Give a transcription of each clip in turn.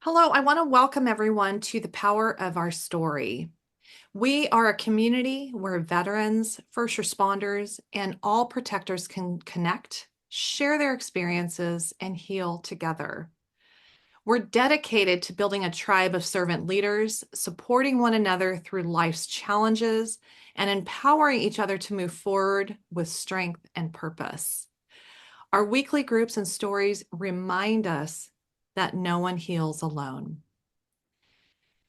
Hello, I want to welcome everyone to the Power of Our Story. We are a community where veterans, first responders, and all protectors can connect, share their experiences, and heal together. We're dedicated to building a tribe of servant leaders, supporting one another through life's challenges, and empowering each other to move forward with strength and purpose. Our weekly groups and stories remind us that no one heals alone.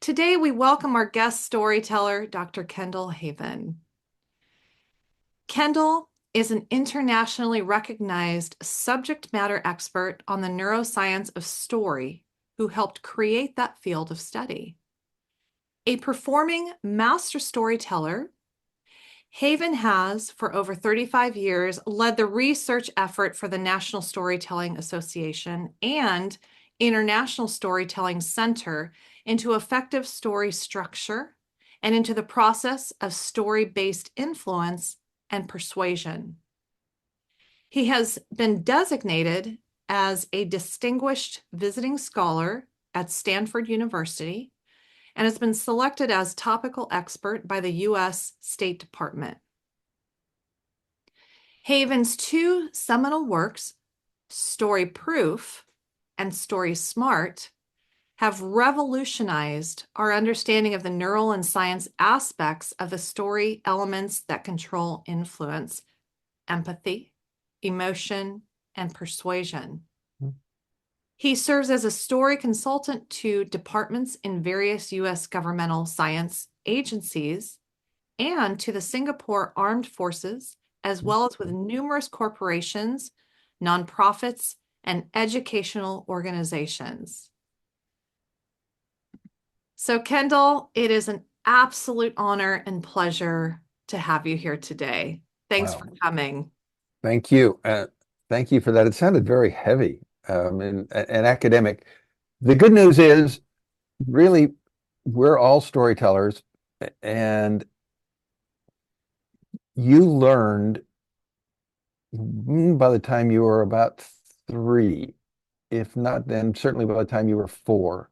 Today, we welcome our guest storyteller, Dr. Kendall Haven. Kendall is an internationally recognized subject matter expert on the neuroscience of story who helped create that field of study. A performing master storyteller, Haven has, for over 35 years, led the research effort for the National Storytelling Association and International Storytelling Center into effective story structure and into the process of story-based influence and persuasion. He has been designated as a distinguished visiting scholar at Stanford University and has been selected as topical expert by the U.S. State Department. Haven's two seminal works, Story Proof and Story Smart, have revolutionized our understanding of the neural and science aspects of the story elements that control influence, empathy, emotion, and persuasion. He serves as a story consultant to departments in various U.S. governmental science agencies and to the Singapore Armed Forces, as well as with numerous corporations, nonprofits, and educational organizations. So, Kendall, it is an absolute honor and pleasure to have you here today. Thanks for Wow. coming. Thank you. Thank you for that. It sounded very heavy and academic. The good news is, really, we're all storytellers, and you learned by the time you were about three, if not then, certainly by the time you were four,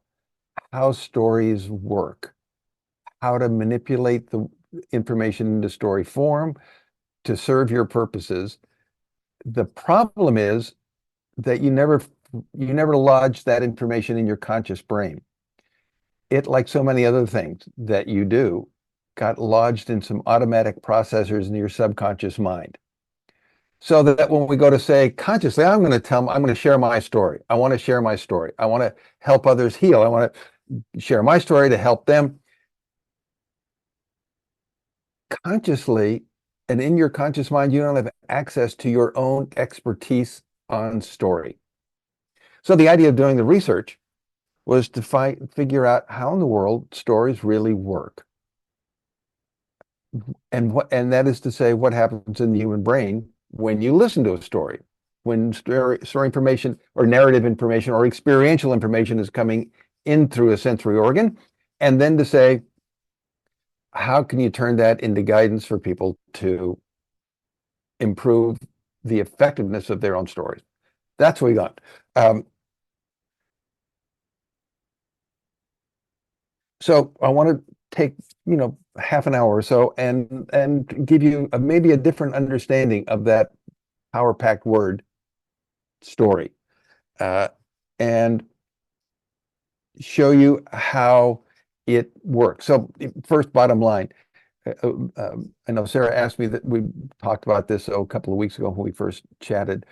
how stories work, how to manipulate the information into story form to serve your purposes. The problem is that you never lodge that information in your conscious brain. It, like so many other things that you do, got lodged in some automatic processors in your subconscious mind. So that when we go to say consciously, I'm going to share my story. I want to share my story. I want to help others heal. I want to share my story to help them. Consciously and in your conscious mind, you don't have access to your own expertise on story. So the idea of doing the research was to figure out how in the world stories really work. And that is to say, what happens in the human brain when you listen to a story, when story information or narrative information or experiential information is coming in through a sensory organ, and then to say, how can you turn that into guidance for people to improve the effectiveness of their own stories? That's what we got. So I want to take, half an hour or so and give you maybe a different understanding of that power-packed word story, and show you how it works. So first, bottom line, I know Sarah asked me that we talked about this a couple of weeks ago when we first chatted.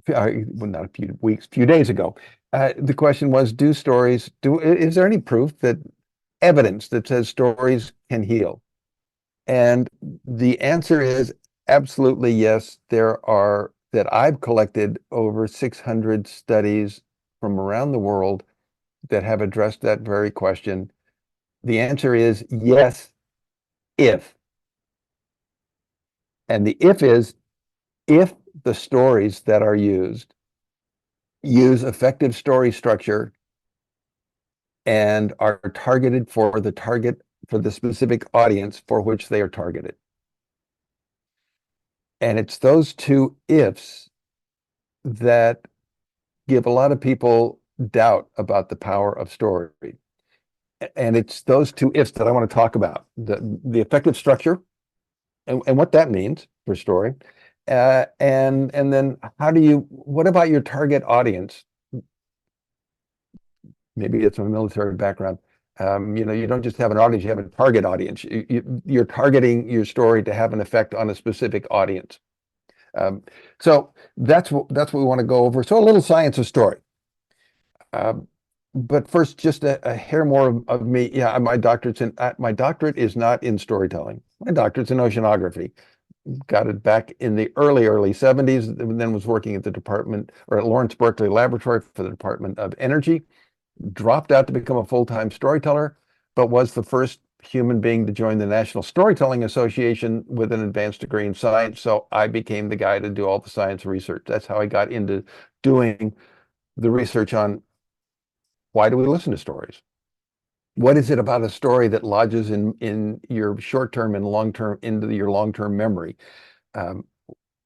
Well, not a few weeks, few days ago. The question was, is there any proof that evidence that says stories can heal? And the answer is absolutely yes. There are, that I've collected, over 600 studies from around the world that have addressed that very question. The answer is yes, if. And the if is if the stories that are used use effective story structure and are targeted for the specific audience for which they are targeted. And it's those two ifs that give a lot of people doubt about the power of story. And it's those two ifs that I want to talk about, the effective structure and what that means for story. And then what about your target audience? Maybe it's a military background. You don't just have an audience, you have a target audience. You're targeting your story to have an effect on a specific audience. So that's what we want to go over. So a little science of story. But first, just a hair more of me. Yeah, my doctorate is not in storytelling. My doctorate's in oceanography. Got it back in the early 70s, and then was working at the department or at Lawrence Berkeley Laboratory for the Department of Energy. Dropped out to become a full-time storyteller, but was the first human being to join the National Storytelling Association with an advanced degree in science. So I became the guy to do all the science research. That's how I got into doing the research on why do we listen to stories? What is it about a story that lodges in your short-term and long-term into your long-term memory? Um,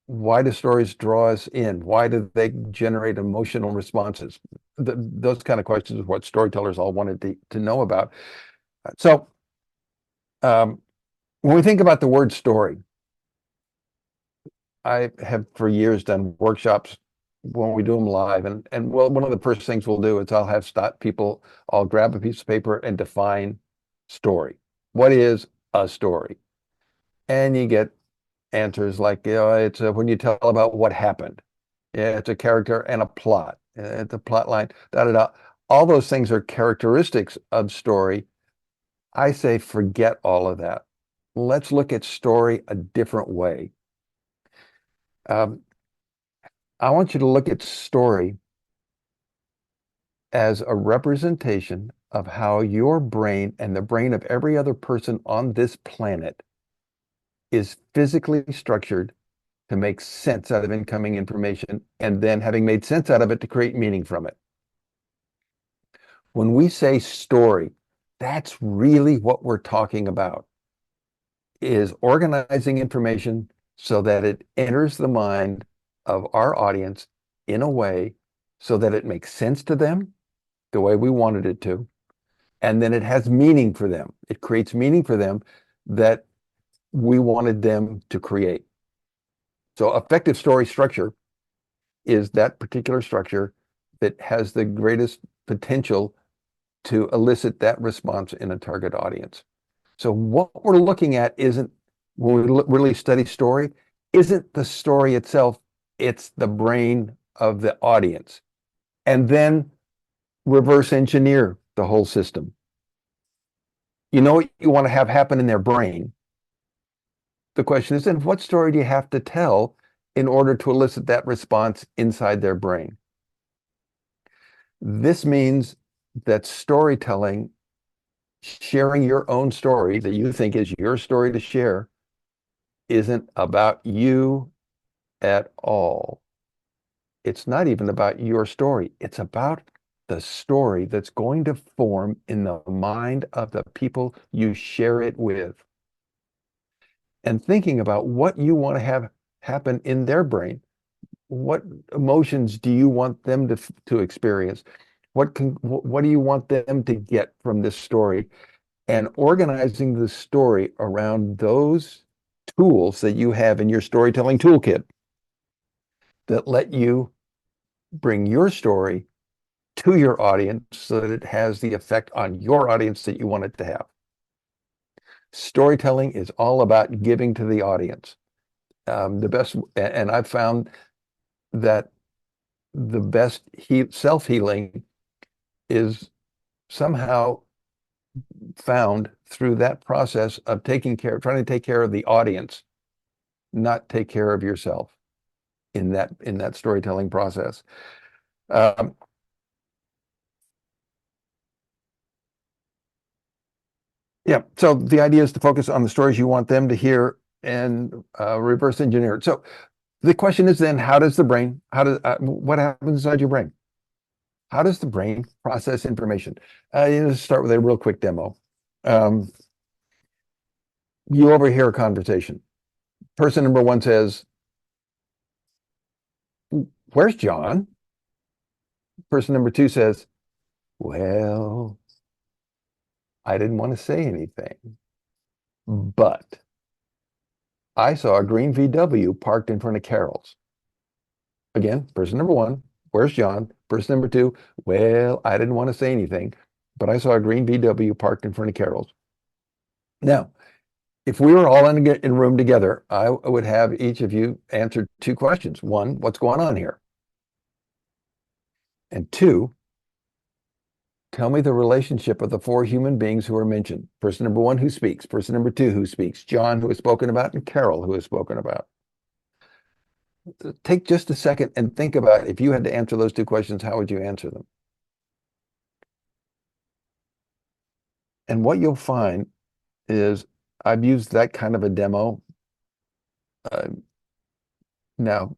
why do stories draw us in? Why do they generate emotional responses? Those kind of questions are what storytellers all wanted to know about. So when we think about the word story, I have for years done workshops when we do them live. And well, one of the first things we'll do is I'll grab a piece of paper and define story. What is a story? And you get answers like, it's when you tell about what happened. Yeah, it's a character and a plot. It's a plot line, da da da. All those things are characteristics of story. I say forget all of that. Let's look at story a different way. I want you to look at story as a representation of how your brain and the brain of every other person on this planet is physically structured to make sense out of incoming information, and then having made sense out of it, to create meaning from it. When we say story, that's really what we're talking about, is organizing information so that it enters the mind of our audience in a way so that it makes sense to them the way we wanted it to, and then it has meaning for them. It creates meaning for them that we wanted them to create. So effective story structure is that particular structure that has the greatest potential to elicit that response in a target audience. So what we're looking at isn't, when we really study story, isn't the story itself, it's the brain of the audience. And then reverse engineer the whole system. You know what you want to have happen in their brain. The question is, then what story do you have to tell in order to elicit that response inside their brain? This means that storytelling, sharing your own story that you think is your story to share, isn't about you at all. It's not even about your story. It's about the story that's going to form in the mind of the people you share it with. And thinking about what you want to have happen in their brain. What emotions do you want them to experience? What do you want them to get from this story? And organizing the story around those tools that you have in your storytelling toolkit that let you bring your story to your audience so that it has the effect on your audience that you want it to have. Storytelling is all about giving to the audience. And I've found that the best self-healing is somehow found through that process of trying to take care of the audience, not take care of yourself in that storytelling process. Yeah, so the idea is to focus on the stories you want them to hear and reverse engineer it. So the question is then, what happens inside your brain? How does the brain process information? Let's start with a real quick demo. You overhear a conversation. Person number one says, "Where's John?" person number two says, well, I didn't want to say anything, but I saw a green VW parked in front of Carol's. Again, person number one, where's John? Person number two, well, I didn't want to say anything, but I saw a green VW parked in front of Carol's. Now, if we were all in a room together, I would have each of you answer two questions. One, what's going on here? And two, tell me the relationship of the four human beings who are mentioned. Person number one who speaks, person number two who speaks, John who is spoken about, and Carol who is spoken about. Take just a second and think about if you had to answer those two questions, how would you answer them? And what you'll find is I've used that kind of a demo uh, now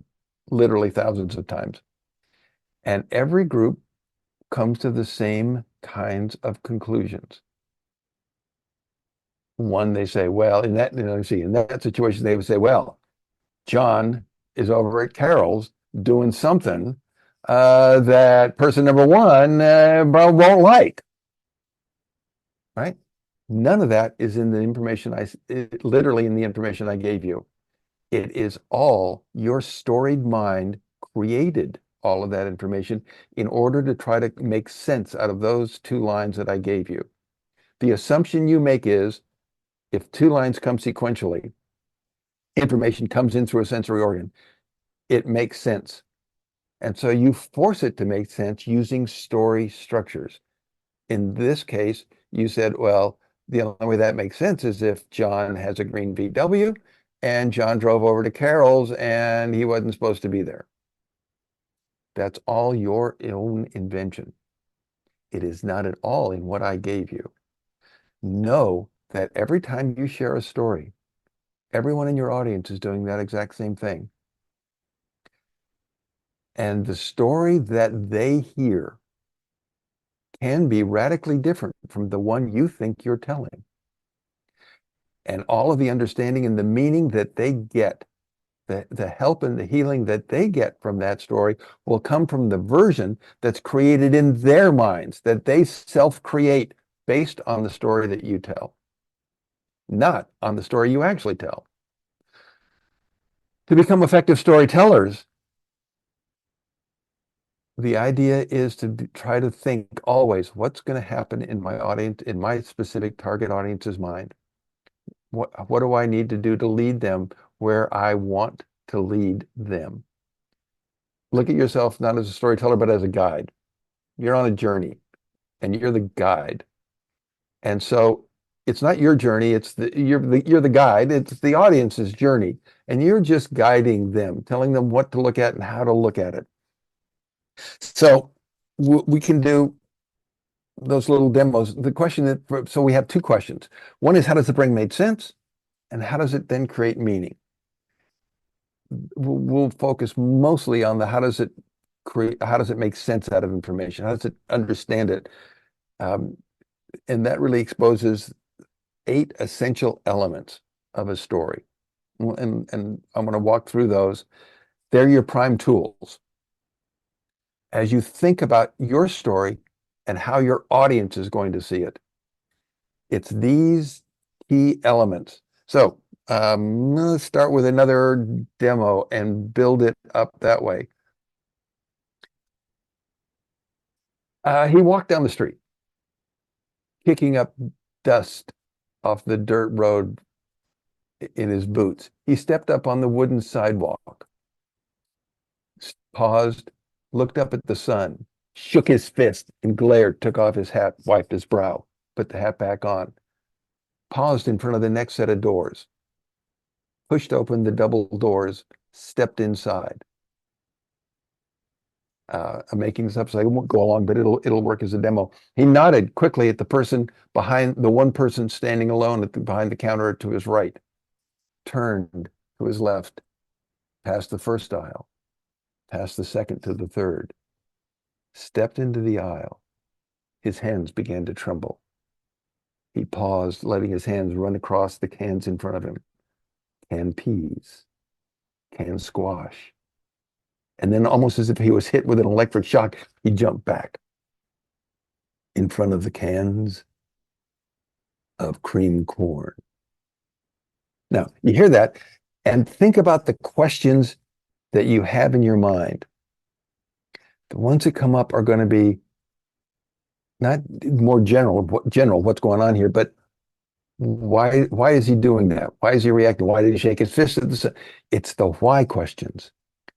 literally thousands of times. And every group comes to the same kinds of conclusions. One, they say, well, in that, in that situation, they would say, well, John is over at Carol's doing something that person number one won't like, right? None of that is in the information literally in the information I gave you. It is all your storied mind created all of that information in order to try to make sense out of those two lines that I gave you. The assumption you make is if two lines come sequentially, information comes in through a sensory organ, it makes sense. And so you force it to make sense using story structures. In this case, you said, well, the only way that makes sense is if John has a green VW and John drove over to Carol's and he wasn't supposed to be there. That's all your own invention. It is not at all in what I gave you. Know that every time you share a story, everyone in your audience is doing that exact same thing. And the story that they hear can be radically different from the one you think you're telling. And all of the understanding and the meaning that they get, the help and the healing that they get from that story will come from the version that's created in their minds, that they self-create based on the story that you tell, not on the story you actually tell. To become effective storytellers, the idea is to try to think always, what's going to happen in my audience, in my specific target audience's mind? What do I need to do to lead them where I want to lead them? Look at yourself not as a storyteller, but as a guide. You're on a journey and you're the guide. And so it's not your journey, you're the guide, it's the audience's journey. And you're just guiding them, telling them what to look at and how to look at it. So we can do those little demos. The question that, so we have two questions. One is, how does the brain make sense? And how does it then create meaning? We'll focus mostly on the how does it create, how does it make sense out of information? How does it understand it? And that really exposes 8 essential elements of a story. And I'm going to walk through those. They're your prime tools. As you think about your story and how your audience is going to see it, it's these key elements. So let's start with another demo and build it up that way. He walked down the street, kicking up dust off the dirt road in his boots. He stepped up on the wooden sidewalk, paused, looked up at the sun, shook his fist and glared, took off his hat, wiped his brow, put the hat back on, paused in front of the next set of doors, pushed open the double doors, stepped inside. I'm making this up, so I won't go along, but it'll work as a demo. He nodded quickly at the person behind, the one person standing alone behind the counter to his right, turned to his left, past the first aisle, past the second to the third, stepped into the aisle. His hands began to tremble. He paused, letting his hands run across the cans in front of him. Canned peas, canned squash, And then almost as if he was hit with an electric shock, he jumped back in front of the cans of cream corn. Now, you hear that and think about the questions that you have in your mind. The ones that come up are going to be not more general, what's going on here, but why is he doing that? Why is he reacting? Why did he shake his fist at the sun? It's the why questions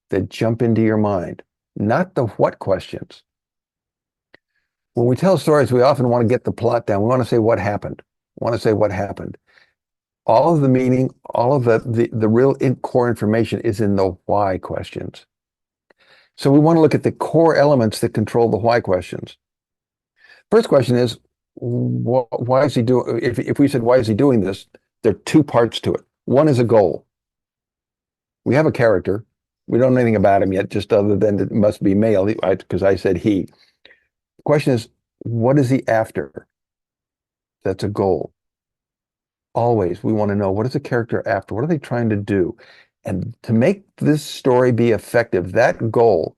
that jump into your mind, not the what questions. When we tell stories, we often want to get the plot down. We want to say what happened. We want to say what happened. All of the meaning, all of the real core information is in the why questions. So we want to look at the core elements that control the why questions. First question is, why is he doing, if we said, why is he doing this? There are two parts to it. One is a goal. We have a character. We don't know anything about him yet, just other than it must be male, because I said he. The question is, what is he after? That's a goal. Always, we want to know, what is the character after? What are they trying to do? And to make this story be effective, that goal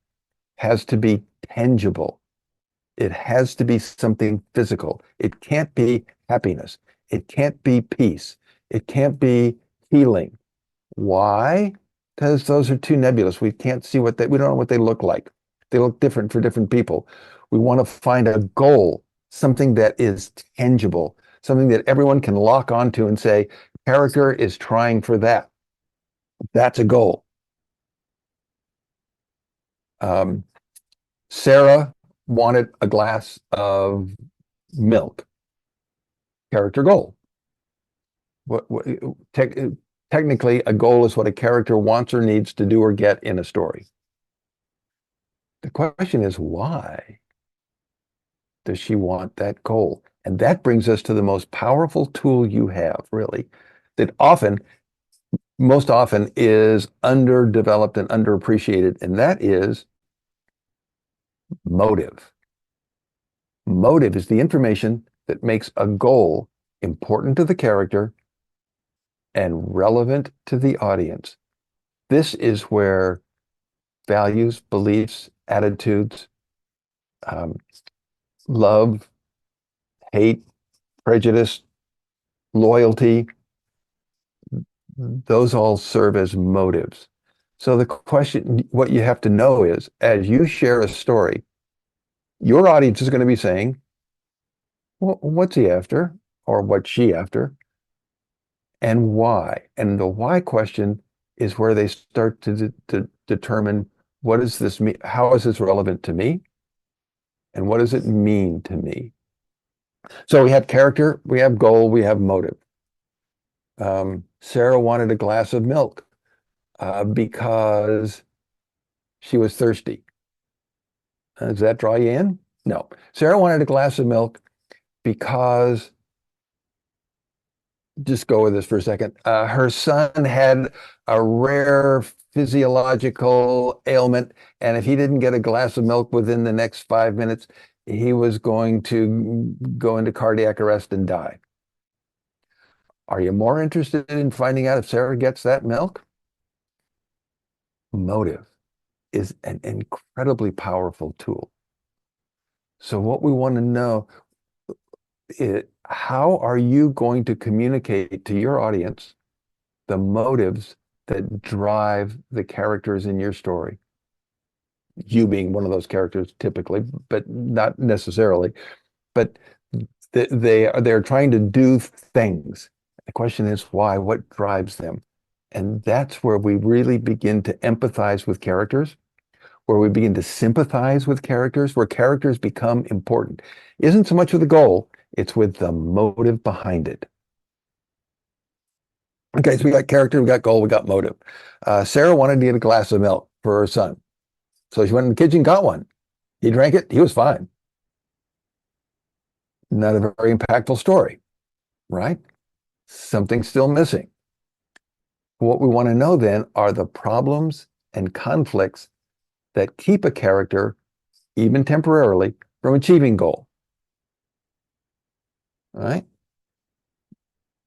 has to be tangible. It has to be something physical. It can't be happiness. It can't be peace. It can't be healing. Why? Because those are too nebulous. We can't see we don't know what they look like. They look different for different people. We want to find a goal, something that is tangible, something that everyone can lock onto and say, character is trying for that. That's a goal. Sarah wanted a glass of milk. Character goal. What technically, a goal is what a character wants or needs to do or get in a story. The question is, why does she want that goal? And that brings us to the most powerful tool you have, really, that most often is underdeveloped and underappreciated, and that is motive. Motive is the information that makes a goal important to the character and relevant to the audience. This is where values, beliefs, attitudes, love, hate, prejudice, loyalty, those all serve as motives. So the question, what you have to know is, as you share a story, your audience is going to be saying, well, what's he after? Or what's she after? And why? And the why question is where they start to determine, what does this mean? How is this relevant to me? And what does it mean to me? So we have character, we have goal, we have motive. Sarah wanted a glass of milk because she was thirsty. Does that draw you in? No. Sarah wanted a glass of milk because, just go with this for a second, her son had a rare physiological ailment, and if he didn't get a glass of milk within the next 5 minutes, he was going to go into cardiac arrest and die. Are you more interested in finding out if Sarah gets that milk? Motive is an incredibly powerful tool. So what we want to know is, how are you going to communicate to your audience the motives that drive the characters in your story? You being one of those characters typically, but not necessarily. But they're trying to do things. The question is why, what drives them? And that's where we really begin to empathize with characters, where we begin to sympathize with characters, where characters become important. Isn't so much with the goal, it's with the motive behind it. Okay, so we got character, we got goal, we got motive. Sarah wanted to get a glass of milk for her son. So she went in the kitchen, got one. He drank it, he was fine. Not a very impactful story, right? Something's still missing. What we want to know then are the problems and conflicts that keep a character, even temporarily, from achieving goal. All right?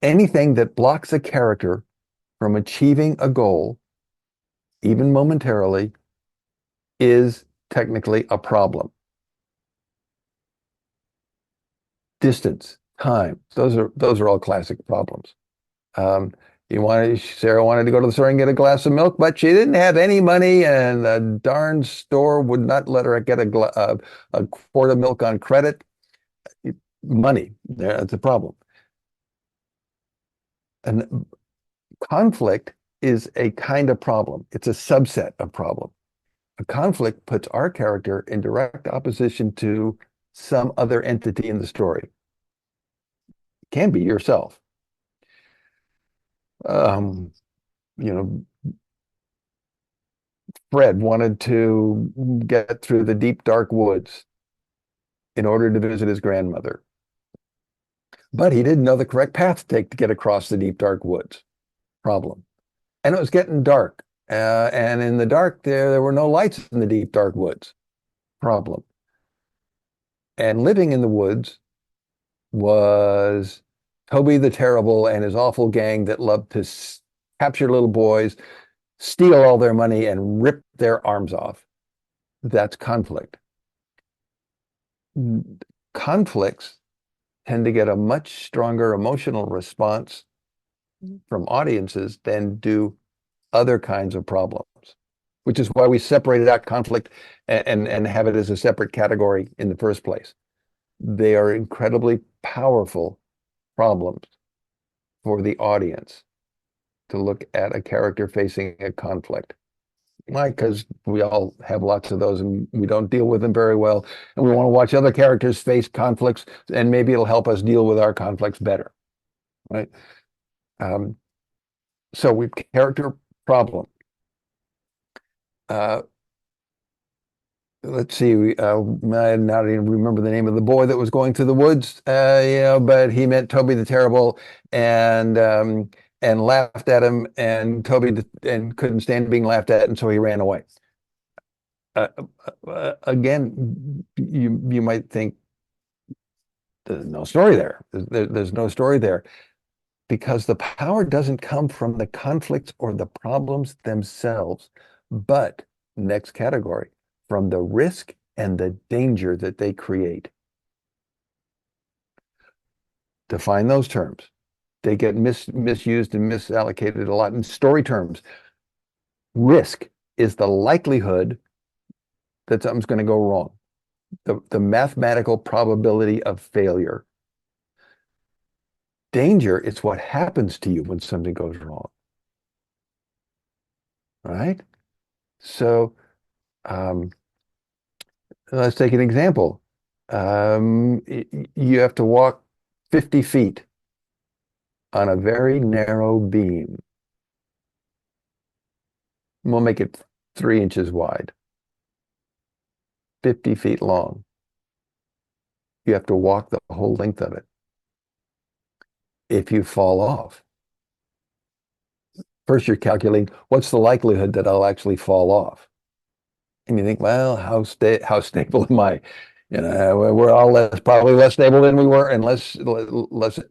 Anything that blocks a character from achieving a goal, even momentarily, is technically a problem. Distance, time, those are all classic problems. Um, Sarah wanted to go to the store and get a glass of milk, but she didn't have any money, and the darn store would not let her get a quart of milk on credit. Money, that's a problem. And conflict is a kind of problem. It's a subset of problem. A conflict puts our character in direct opposition to some other entity in the story. It can be yourself. Um, you know, Fred wanted to get through the deep, dark woods in order to visit his grandmother, but he didn't know the correct path to take to get across the deep, dark woods. Problem. And it was getting dark. And in the dark, there were no lights in the deep, dark woods. Problem. And living in the woods was Toby the Terrible and his awful gang that loved to capture little boys, steal all their money, and rip their arms off. That's conflict. Conflicts tend to get a much stronger emotional response from audiences than do other kinds of problems, which is why we separated out conflict and have it as a separate category in the first place. They are incredibly powerful problems for the audience to look at a character facing a conflict. Why? Because we all have lots of those and we don't deal with them very well. And we want to watch other characters face conflicts, and maybe it'll help us deal with our conflicts better, right? Um, so we character problem. Uh, let's see. I now don't even remember the name of the boy that was going through the woods. But he met Toby the Terrible, and laughed at him, and and couldn't stand being laughed at, and so he ran away. Uh, Again, you might think there's no story there. There's no story there, because the power doesn't come from the conflicts or the problems themselves, but next category, from the risk and the danger that they create. Define those terms. They get misused and misallocated a lot in story terms. Risk is the likelihood that something's going to go wrong, the mathematical probability of failure. Danger is what happens to you when something goes wrong. Right? So let's take an example. You have to walk 50 feet on a very narrow beam. We'll make it 3 inches wide, 50 feet long. You have to walk the whole length of it. If you fall off, first you're calculating what's the likelihood that I'll actually fall off. And you think, well, how stable am I? We're all probably less stable than we were, and less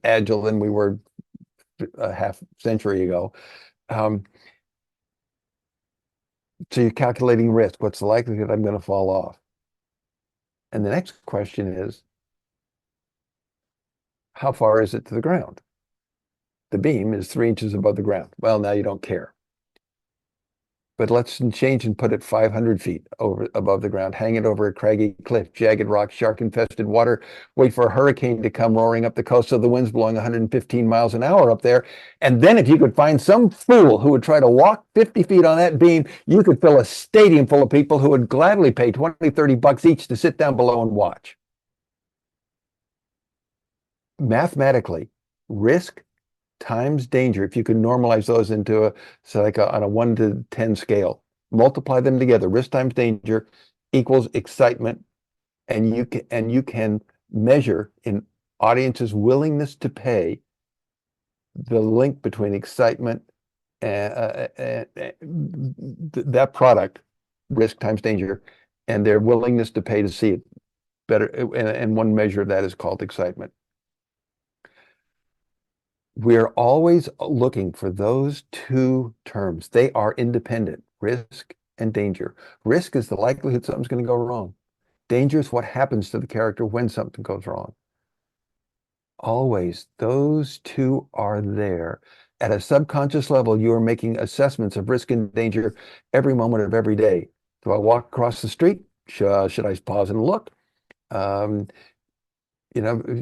agile than we were a half century ago. So you're calculating risk. What's the likelihood I'm going to fall off? And the next question is, how far is it to the ground? The beam is 3 inches above the ground. Well, now you don't care. But let's change and put it 500 feet above the ground, hang it over a craggy cliff, jagged rock, shark-infested water, wait for a hurricane to come roaring up the coast so the wind's blowing 115 miles an hour up there. And then if you could find some fool who would try to walk 50 feet on that beam, you could fill a stadium full of people who would gladly pay 20, 30 bucks each to sit down below and watch. Mathematically, risk times danger, if you can normalize those into on a 1 to 10 scale, multiply them together, risk times danger equals excitement, and you can measure in audiences' willingness to pay the link between excitement and that product, risk times danger, and their willingness to pay to see it better. And one measure of that is called excitement. We're always looking for those two terms. They are independent. Risk and danger. Risk is the likelihood something's going to go wrong. Danger is what happens to the character when something goes wrong. Always, those two are there. At a subconscious level, you are making assessments of risk and danger every moment of every day. Do I walk across the street? Should I pause and look? Um,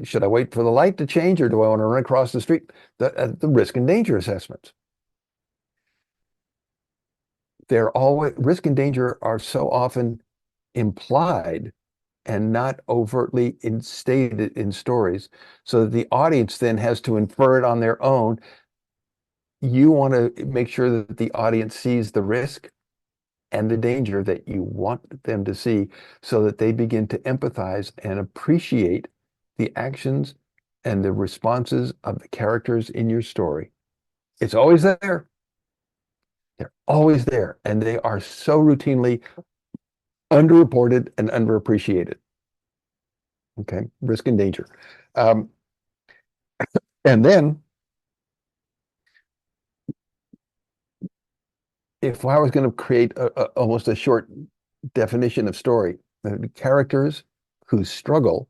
should I wait for the light to change, or do I want to run across the street? The risk and danger assessments. They're always risk and danger are so often implied and not overtly stated in stories, so that the audience then has to infer it on their own. You want to make sure that the audience sees the risk and the danger that you want them to see, so that they begin to empathize and appreciate the actions and the responses of the characters in your story. It's always there. They're always there, and they are so routinely underreported and underappreciated. Okay, risk and danger. Um, and then, if I was going to create almost a short definition of story, characters who struggle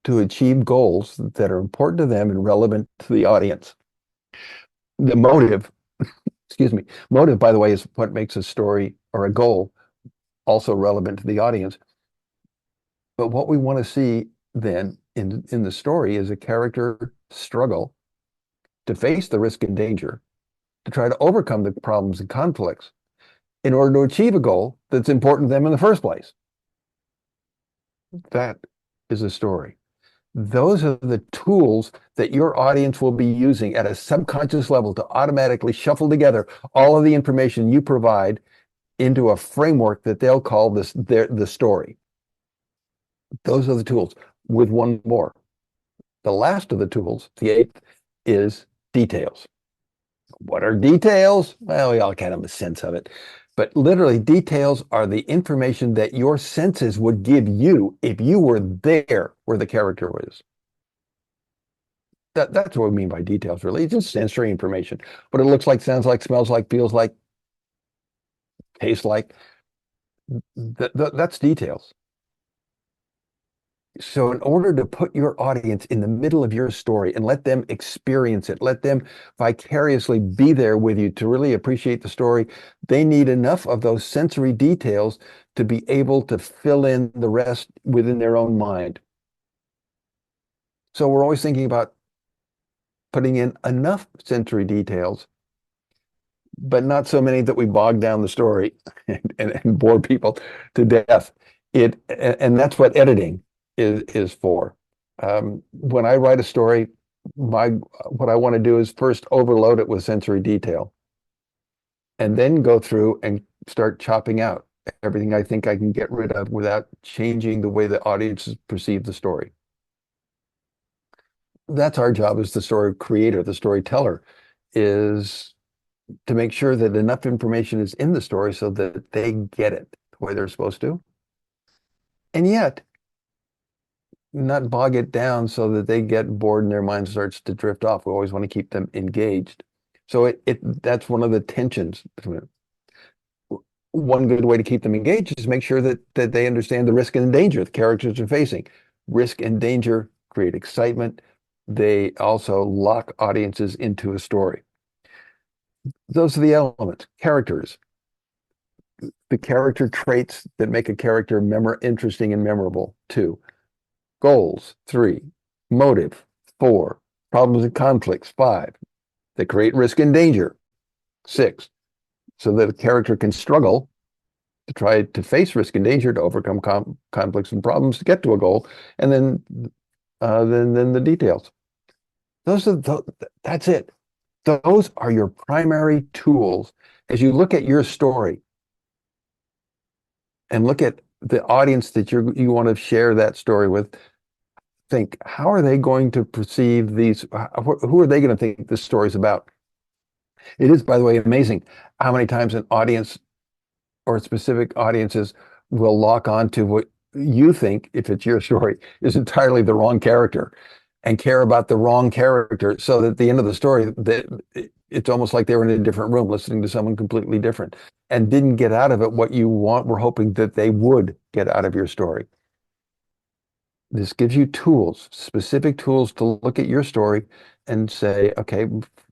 to achieve goals that are important to them and relevant to the audience. The motive, excuse me, motive, by the way, is what makes a story or a goal also relevant to the audience. But what we want to see then in the story is a character struggle to face the risk and danger, to try to overcome the problems and conflicts in order to achieve a goal that's important to them in the first place. That is a story. Those are the tools that your audience will be using at a subconscious level to automatically shuffle together all of the information you provide into a framework that they'll call the story. Those are the tools, with one more. The last of the tools, the eighth, is details. What are details? Well, we all kind of have a sense of it. But literally, details are the information that your senses would give you if you were there where the character was. That's what we mean by details, really. It's just sensory information. What it looks like, sounds like, smells like, feels like, tastes like. That's details. So in order to put your audience in the middle of your story and let them experience it, let them vicariously be there with you to really appreciate the story, they need enough of those sensory details to be able to fill in the rest within their own mind. So we're always thinking about putting in enough sensory details, but not so many that we bog down the story and bore people to death. And that's what editing is for. When I write a story, what I want to do is first overload it with sensory detail, and then go through and start chopping out everything I think I can get rid of without changing the way the audiences perceive the story. That's our job as the story creator, the storyteller, is to make sure that enough information is in the story so that they get it the way they're supposed to. And yet, not bog it down so that they get bored and their mind starts to drift off. We always want to keep them engaged. So that's one of the tensions. One good way to keep them engaged is make sure that they understand the risk and danger the characters are facing. Risk and danger create excitement. They also lock audiences into a story. Those are the elements. Characters. The character traits that make a character interesting and memorable. 2. Goals. 3. Motive. 4. Problems and conflicts. 5. They create risk and danger. 6. So that a character can struggle to try to face risk and danger, to overcome conflicts and problems to get to a goal, and then the details. That's it. Those are your primary tools as you look at your story and look at the audience that you want to share that story with. Think, how are they going to perceive these? Who are they going to think this story is about? It is, by the way, amazing how many times an audience or specific audiences will lock on to what you think, if it's your story, is entirely the wrong character. and care about the wrong character, so that at the end of the story, it's almost like they were in a different room listening to someone completely different and didn't get out of it what you were hoping that they would get out of your story. This gives you tools, specific tools to look at your story and say, okay,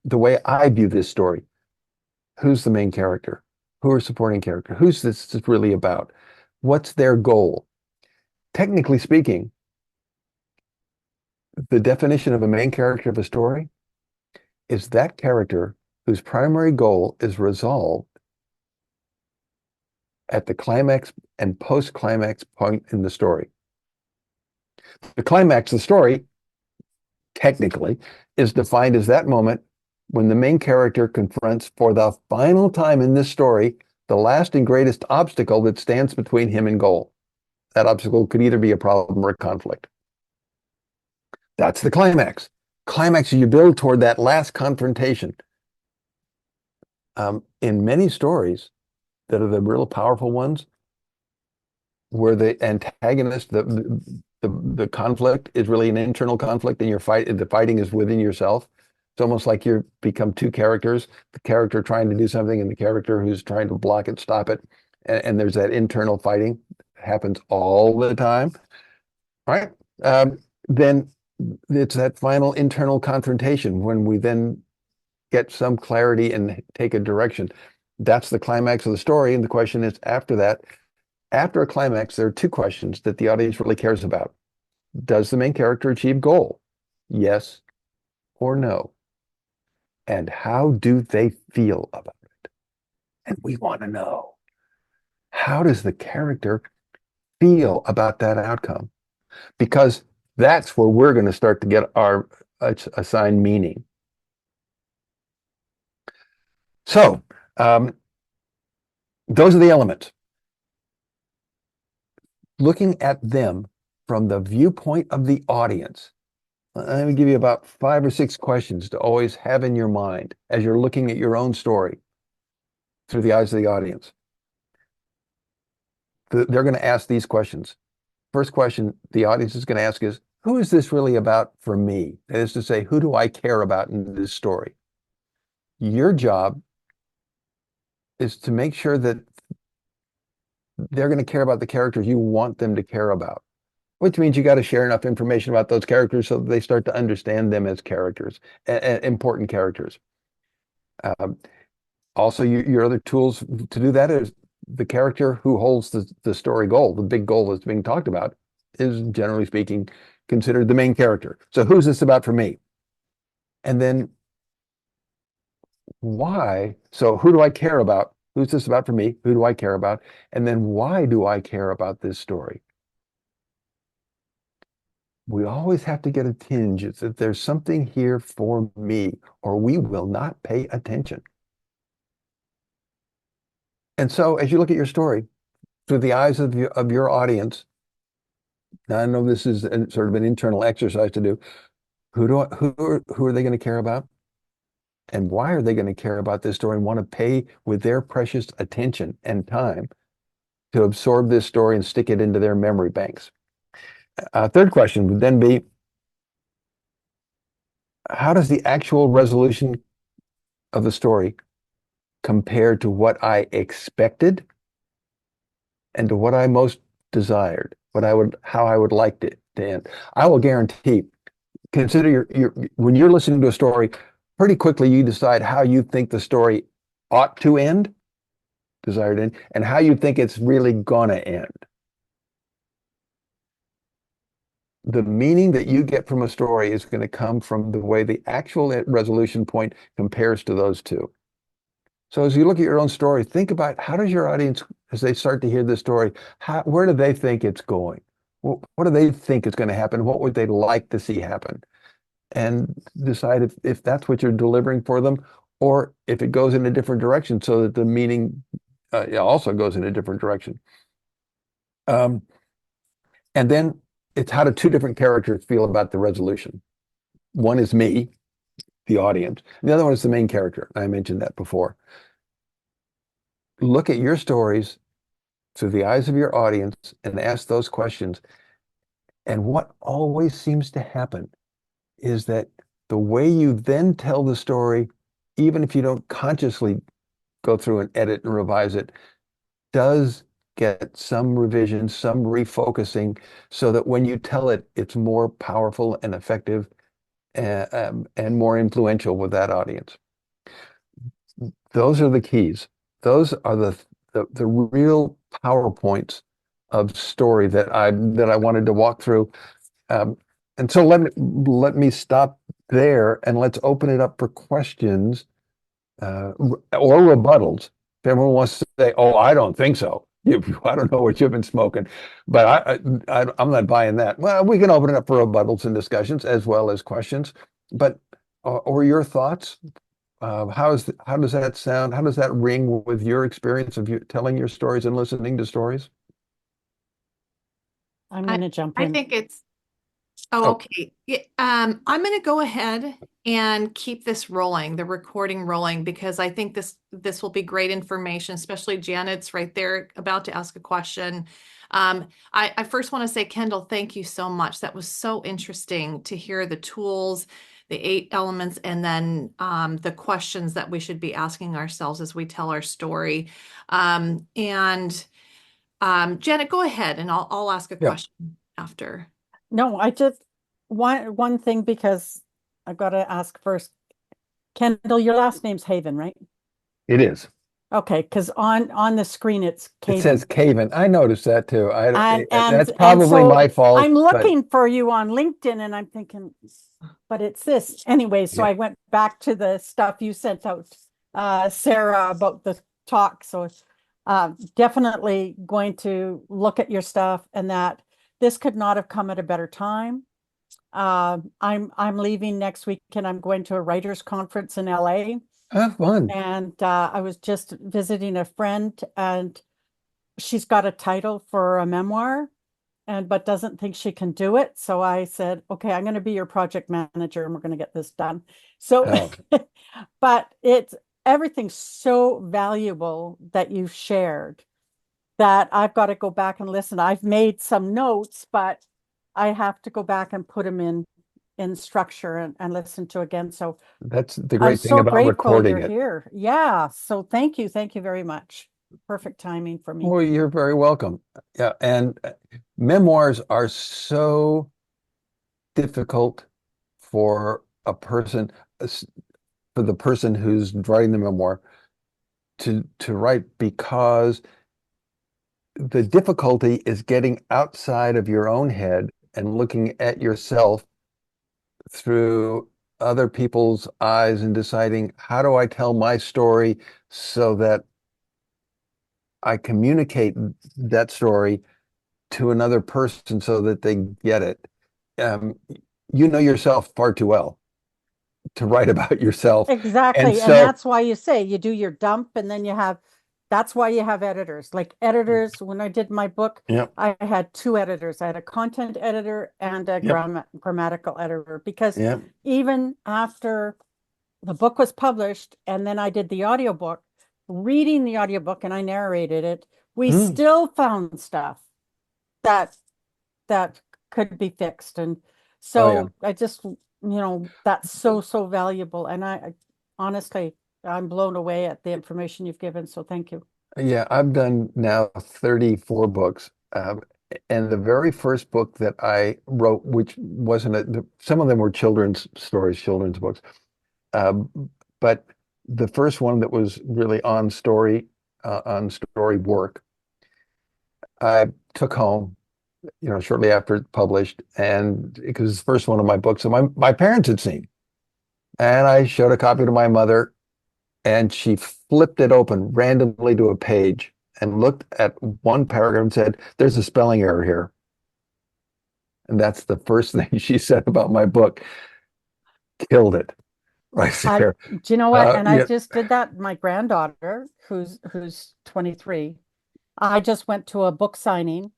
the way I view this story, who's the main character? Who are supporting character? Who's this really about? What's their goal? Technically speaking, the definition of a main character of a story is that character whose primary goal is resolved at the climax and post-climax point in the story. The climax of the story, technically, is defined as that moment when the main character confronts for the final time in this story the last and greatest obstacle that stands between him and goal. That obstacle could either be a problem or a conflict. That's the climax. Climax, you build toward that last confrontation. In many stories that are the real powerful ones, where the antagonist, the conflict is really an internal conflict, and the fighting is within yourself. It's almost like you become two characters, the character trying to do something and the character who's trying to block it, stop it. And there's that internal fighting. It happens all the time, right? Then it's that final internal confrontation when we then get some clarity and take a direction. That's the climax of the story. And the question is, after that, after a climax, there are two questions that the audience really cares about. Does the main character achieve goal? Yes or no? And how do they feel about it? And we want to know, how does the character feel about that outcome? Because that's where we're going to start to get our assigned meaning. So, those are the elements. Looking at them from the viewpoint of the audience. Let me give you about 5 or 6 questions to always have in your mind as you're looking at your own story through the eyes of the audience. They're going to ask these questions. First question the audience is going to ask is, who is this really about for me? That is to say, who do I care about in this story? Your job is to make sure that they're going to care about the characters you want them to care about, which means you got to share enough information about those characters so that they start to understand them as characters, important characters. Also, your other tools to do that is the character who holds the story goal, the big goal that's being talked about, is generally speaking considered the main character. So who's this about for me? And then why? So who do I care about? Who's this about for me? Who do I care about? And then why do I care about this story? We always have to get a tinge. It's that there's something here for me, or we will not pay attention. And so as you look at your story through the eyes of your audience, now I know this is sort of an internal exercise to do. Who are they going to care about? And why are they going to care about this story and want to pay with their precious attention and time to absorb this story and stick it into their memory banks? Third question would then be, how does the actual resolution of the story compare to what I expected and to what I most desired, how I would like it to end? I will guarantee, consider when you're listening to a story, pretty quickly you decide how you think the story ought to end, desired end, and how you think it's really gonna end. The meaning that you get from a story is going to come from the way the actual resolution point compares to those two. So as you look at your own story, think about, how does your audience, as they start to hear this story, where do they think it's going? What do they think is going to happen? What would they like to see happen? And decide if that's what you're delivering for them, or if it goes in a different direction so that the meaning also goes in a different direction. And then it's how do two different characters feel about the resolution. One is me, the audience. And the other one is the main character. I mentioned that before. Look at your stories through the eyes of your audience and ask those questions. And what always seems to happen is that the way you then tell the story, even if you don't consciously go through and edit and revise it, does get some revision, some refocusing, so that when you tell it, it's more powerful and effective and more influential with that audience. Those are the keys. Those are the real PowerPoints of story that I wanted to walk through. Um, and so let me stop there and let's open it up for questions or rebuttals. If everyone wants to say, "Oh, I don't think so," I don't know what you've been smoking, but I'm not buying that. Well, we can open it up for rebuttals and discussions as well as questions. But or your thoughts? How does that sound? How does that ring with your experience of you telling your stories and listening to stories? I'm I, going to jump I in. think it's Oh, Oh, okay. Yeah, I'm going to go ahead and keep this rolling, the recording rolling, because I think this will be great information, especially Janet's right there about to ask a question. I first want to say, Kendall, thank you so much. That was so interesting to hear the tools, the 8 elements, and then the questions that we should be asking ourselves as we tell our story. And Janet, go ahead, and I'll ask a yeah, question after. No, I just one thing because I've got to ask first. Kendall, your last name's Haven, right? it is. Okay, because on the screen it's It says Caven. Caven. I noticed that too. And That's and and probably so my fault, I'm but looking for you on LinkedIn and I'm thinking, but it's this. Anyway, so yeah, I went back to the stuff you sent out, Sarah, about the talk. So definitely going to look at your stuff and that this could not have come at a better time. I'm leaving next week and I'm going to a writers conference in LA. have fun. And I was just visiting a friend and she's got a title for a memoir and but doesn't think she can do it. So I said, okay, I'm going to be your project manager and we're going to get this done. So, Oh, but it's everything's so valuable that you've shared that I've got to go back and listen. I've made some notes, but I have to go back and put them in structure and listen to again. So that's the I'm great thing so about grateful recording you're it. here. Yeah. So thank you. Thank you very much. Perfect timing for me. Well, you're very welcome. Yeah, and memoirs are so difficult for a person, for the person who's writing the memoir to write because the difficulty is getting outside of your own head and looking at yourself through other people's eyes and deciding, how do I tell my story so that I communicate that story to another person so that they get it. Um, you know yourself far too well to write about yourself. And Exactly. And so, that's why you say you do your dump and then you have, that's why you have editors. Like editors, when I did my book, yep, I had 2 editors. I had a content editor and a yep, grammatical editor because yep. even after the book was published and then I did the audiobook, reading the audiobook and I narrated it, we Mm. still found stuff that that could be fixed. And Oh, yeah. so I just, that's so, so valuable. And I honestly, I'm blown away at the information you've given. So thank you. Yeah, I've done now 34 books. And the very first book that I wrote, which wasn't some of them were children's stories, children's books. Um, but the first one that was really on story work, I took home, shortly after it published, and because it's the first one of my books that my parents had seen. And I showed a copy to my mother, and she flipped it open randomly to a page and looked at one paragraph and said, "There's a spelling error here." And that's the first thing she said about my book. Killed it right I, there. do you know what? And I Yeah. just did that. My granddaughter, who's 23, I just went to a book signing,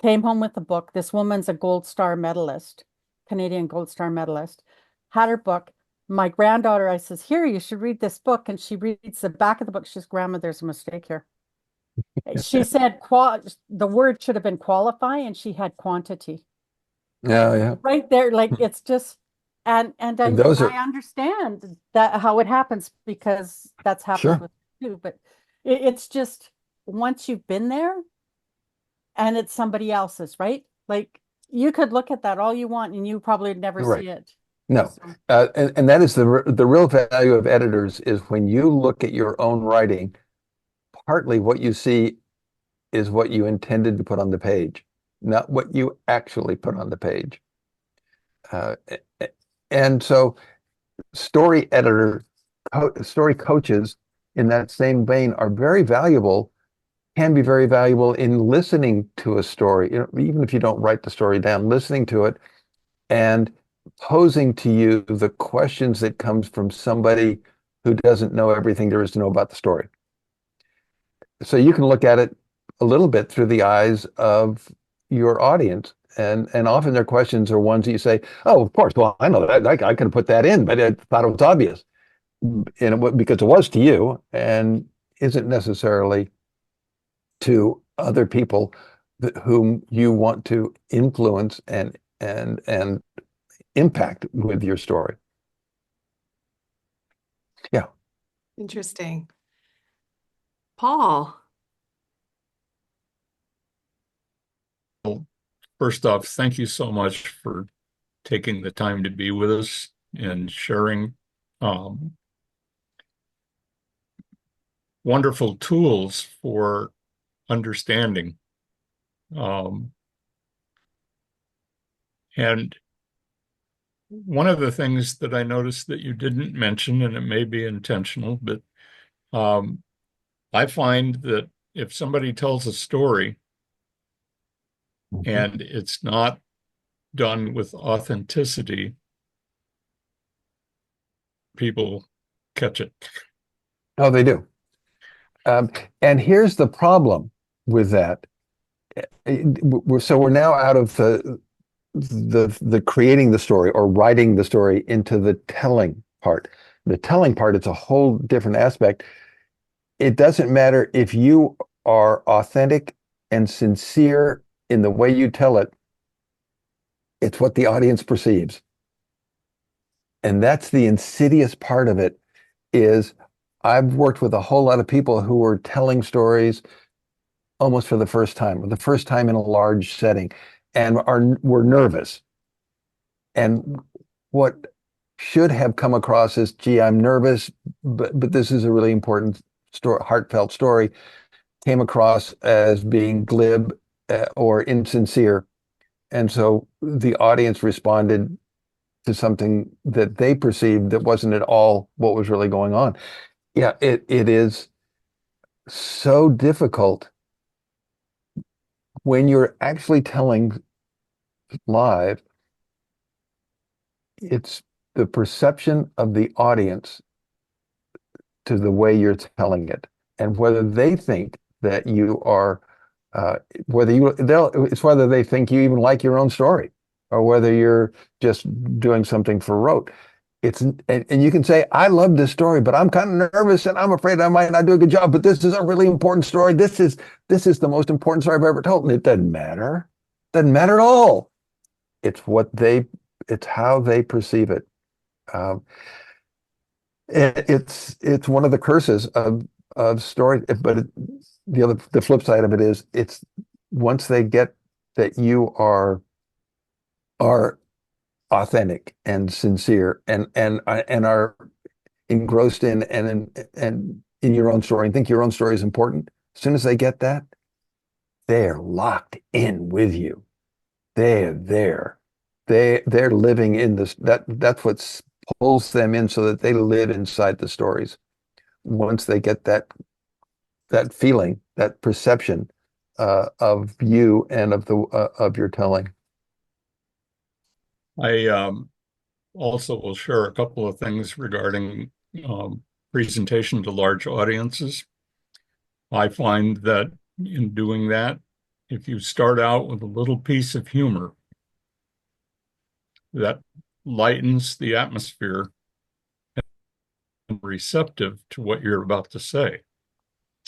came home with the book. This woman's a Gold Star medalist, Canadian Gold Star medalist, had her book. My granddaughter, I says, here, you should read this book. And she reads the back of the book. She says, Grandma, there's a mistake here. She said the word should have been qualify, and she had quantity. Yeah, yeah. Right there, like it's just And And those are I understand that how it happens because that's happened sure. with me too. But it's just once you've been there and it's somebody else's, right? Like you could look at that all you want and you probably never Right. see it. No. So And that is the real value of editors is when you look at your own writing, partly what you see is what you intended to put on the page, not what you actually put on the page. Uh, and so story editor, story coaches in that same vein are very valuable, can be very valuable in listening to a story, even if you don't write the story down, listening to it and posing to you the questions that comes from somebody who doesn't know everything there is to know about the story. So you can look at it a little bit through the eyes of your audience. And often their questions are ones that you say, oh, of course, well, I know that. I could have put that in, but I thought it was obvious. Because it was to you and isn't necessarily to other people whom you want to influence and impact with your story. Yeah. Interesting. Paul. Well, first off, thank you so much for taking the time to be with us and sharing um, wonderful tools for understanding. Um, and one of the things that I noticed that you didn't mention, and it may be intentional, but um, I find that if somebody tells a story and it's not done with authenticity, people catch it. Oh, they do. And here's the problem with that. So we're now out of the creating the story or writing the story into the telling part. The telling part, it's a whole different aspect. It doesn't matter if you are authentic and sincere in the way you tell it, it's what the audience perceives. And that's the insidious part of it is I've worked with a whole lot of people who were telling stories almost for the first time, or the first time in a large setting, and were nervous. And what should have come across as, gee, I'm nervous, but this is a really important story, heartfelt story, came across as being glib or insincere. And so the audience responded to something that they perceived that wasn't at all what was really going on. Yeah, it is so difficult when you're actually telling live. It's the perception of the audience to the way you're telling it, and whether they think that you are, it's whether they think you even like your own story, or whether you're just doing something for rote. And you can say, I love this story, but I'm kind of nervous and I'm afraid I might not do a good job. But this is a really important story. This is the most important story I've ever told. And it doesn't matter. Doesn't matter at all. It's it's how they perceive it. Um, it's one of the curses of story, but the flip side of it is it's once they get that you are authentic and sincere and are engrossed in and in your own story and think your own story is important. As soon as they get that, they're locked in with you. They're there. They're living in this. That's what pulls them in so that they live inside the stories. Once they get that feeling, that perception of you and of your telling. I also will share a couple of things regarding presentation to large audiences. I find that in doing that, if you start out with a little piece of humor, that lightens the atmosphere and receptive to what you're about to say.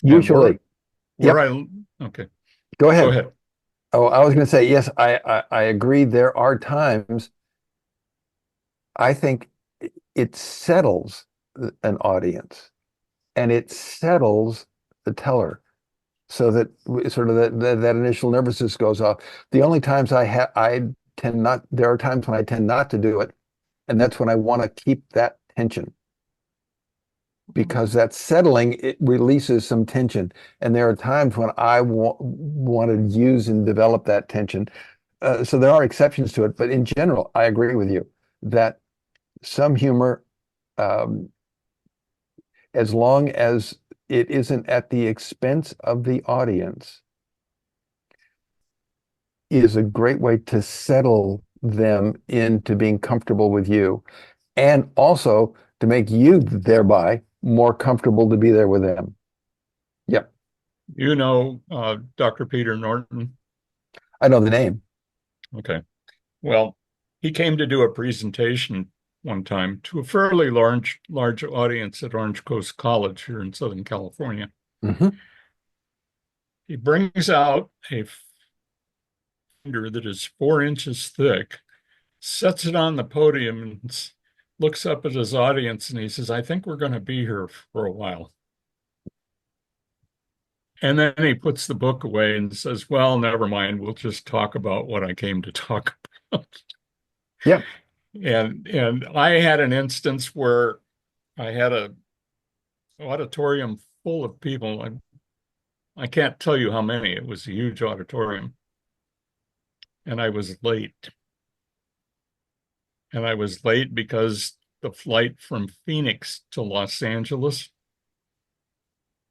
And Usually, where yep. Okay, Go go ahead. ahead. Oh, I was going to say, yes, I agree. There are times I think it settles an audience and it settles the teller so that sort of that initial nervousness goes off. The only times I tend not, there are times when I tend not to do it, and that's when I want to keep that tension because that settling, it releases some tension. And there are times when I want to use and develop that tension. So there are exceptions to it, but in general, I agree with you that some humor, um, as long as it isn't at the expense of the audience, is a great way to settle them into being comfortable with you and also to make you thereby more comfortable to be there with them. Yep. You know, Dr. Peter Norton. I know the name. Okay. Well, he came to do a presentation one time to a fairly large audience at Orange Coast College here in Southern California. Mhm. He brings out a finger that is 4 inches thick, sets it on the podium, and looks up at his audience and he says, I think we're going to be here for a while. And then he puts the book away and says, well, never mind. We'll just talk about what I came to talk about. Yeah. And I had an instance where I had a auditorium full of people. I can't tell you how many. It was a huge auditorium. And I was late. And I was late because the flight from Phoenix to Los Angeles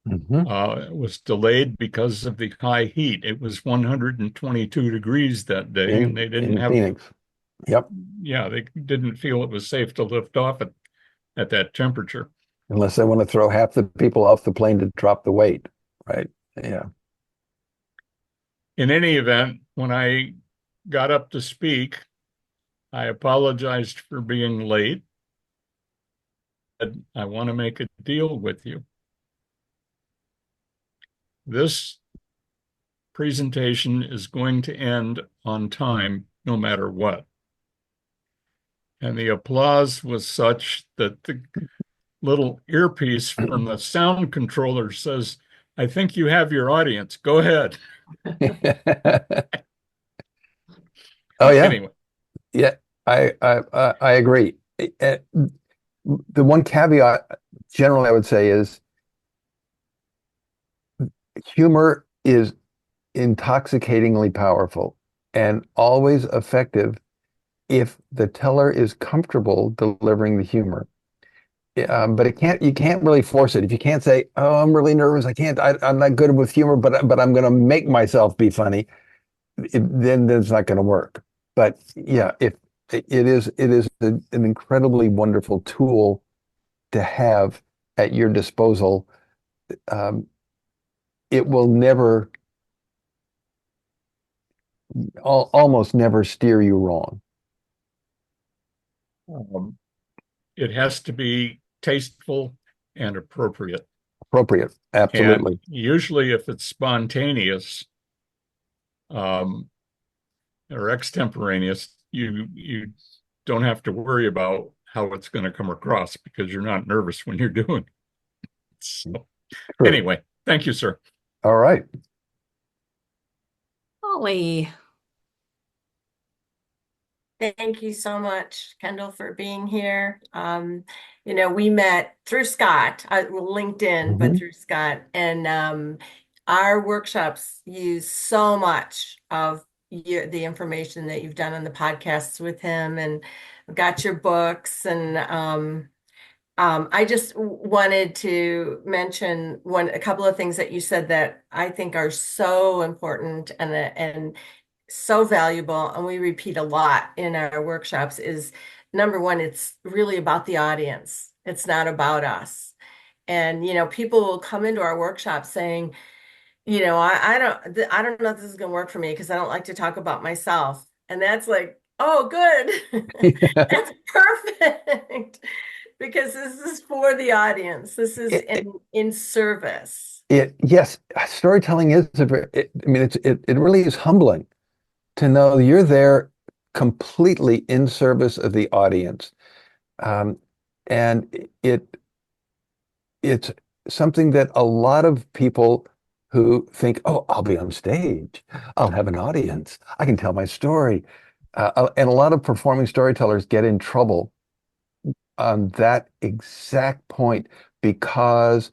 Mhm. was delayed because of the high heat. It was 122 degrees that day, and they didn't In have, Phoenix. Yep. yeah, they didn't feel it was safe to lift off at that temperature. Unless they want to throw half the people off the plane to drop the weight, right? Yeah. In any event, when I got up to speak, I apologized for being late. I want to make a deal with you. This presentation is going to end on time no matter what. And the applause was such that the little earpiece from the sound controller says, I think you have your audience. Go ahead. Oh yeah. Anyway, Yeah. I agree. The one caveat generally I would say is humor is intoxicatingly powerful and always effective if the teller is comfortable delivering the humor. But you can't really force it. If you can't say, "Oh, I'm really nervous. I'm not good with humor, but I'm going to make myself be funny," then it's not going to work. But yeah, if it is an incredibly wonderful tool to have at your disposal. Um, it will never, almost never steer you wrong. um, it has to be tasteful and appropriate. Appropriate, And absolutely. usually, if it's spontaneous um, or extemporaneous, you don't have to worry about how it's going to come across because you're not nervous when you're doing it. So, True. anyway, thank you, sir. All right. Holly. Thank you so much, Kendall, for being here. We met through Scott, LinkedIn, but Mhm. through Scott. And our workshops use so much of the information that you've done on the podcasts with him, and got your books. And I just wanted to mention a couple of things that you said that I think are so important and so valuable, and we repeat a lot in our workshops. Is number one, it's really about the audience. It's not about us. And people will come into our workshop saying, I don't know if this is going to work for me because I don't like to talk about myself. And that's like, oh, good. That's perfect. Because this is for the audience. This is in service. Yes, storytelling is I mean, it really is humbling to know you're there completely in service of the audience. And it's something that a lot of people who think, oh, I'll be on stage, I'll have an audience, I can tell my story. And a lot of performing storytellers get in trouble on that exact point because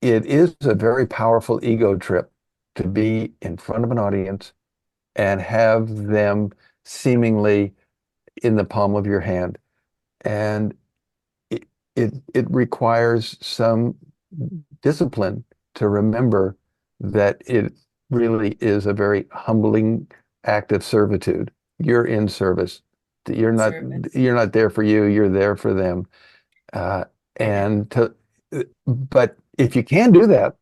it is a very powerful ego trip to be in front of an audience and have them seemingly in the palm of your hand. And it requires some discipline to remember that it really is a very humbling act of servitude. You're in service. You're not Service. you're not there for you, you're there for them. Uh, and to but if you can do that,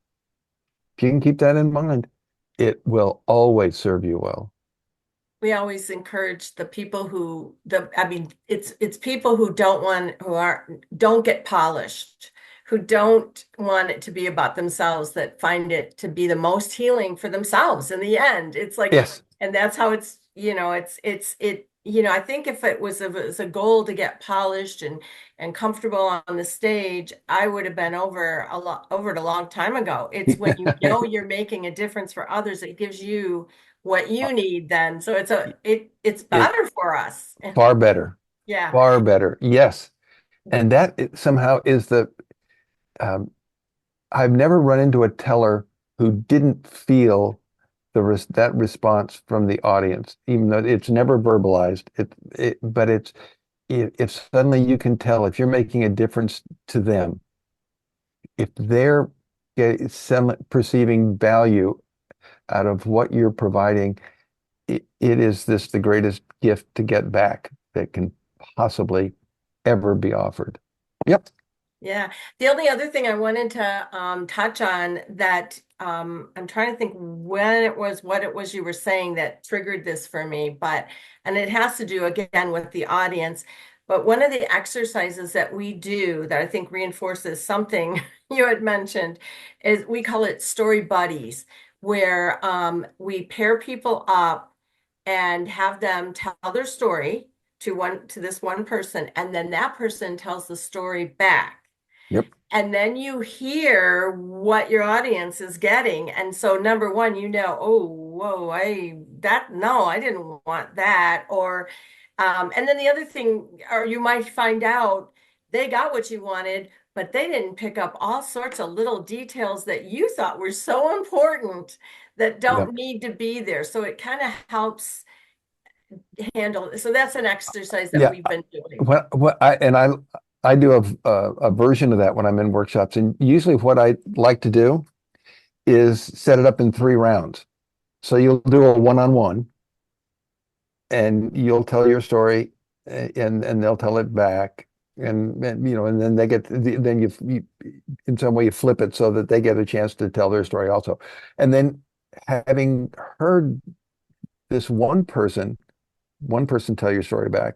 if you can keep that in mind, it will always serve you well. We always encourage the people who I mean, it's people who don't get polished, who don't want it to be about themselves, that find it to be the most healing for themselves in the end. It's like, Yes. and that's how I think if it was a goal to get polished and comfortable on the stage, I would have been over it a long time ago. It's when you know you're making a difference for others, it gives you what you need then. So it's It better for us. far better. Yeah. Far better. Yes. And that somehow is um, I've never run into a teller who didn't feel that response from the audience, even though it's never verbalized. But if suddenly you can tell if you're making a difference to them, if they're perceiving value out of what you're providing, it is the greatest gift to get back that can possibly ever be offered. Yep. Yeah. The only other thing I wanted to touch on that I'm trying to think what it was you were saying that triggered this for me, and it has to do again with the audience. But one of the exercises that we do that I think reinforces something you had mentioned is we call it story buddies, where we pair people up and have them tell their story to this one person, and then that person tells the story back. Yep. And then you hear what your audience is getting. And so number one, oh, whoa, I didn't want that. And then the other thing, or you might find out they got what you wanted, but they didn't pick up all sorts of little details that you thought were so important that don't Yep. need to be there. So it kind of helps handle. So that's an exercise that Yeah. we've been doing. I do a version of that when I'm in workshops, and usually what I like to do is set it up in 3 rounds. So you'll do a one-on-one, and you'll tell your story, and they'll tell it back, and then they get then you in some way you flip it so that they get a chance to tell their story also, and then having heard this one person tell your story back,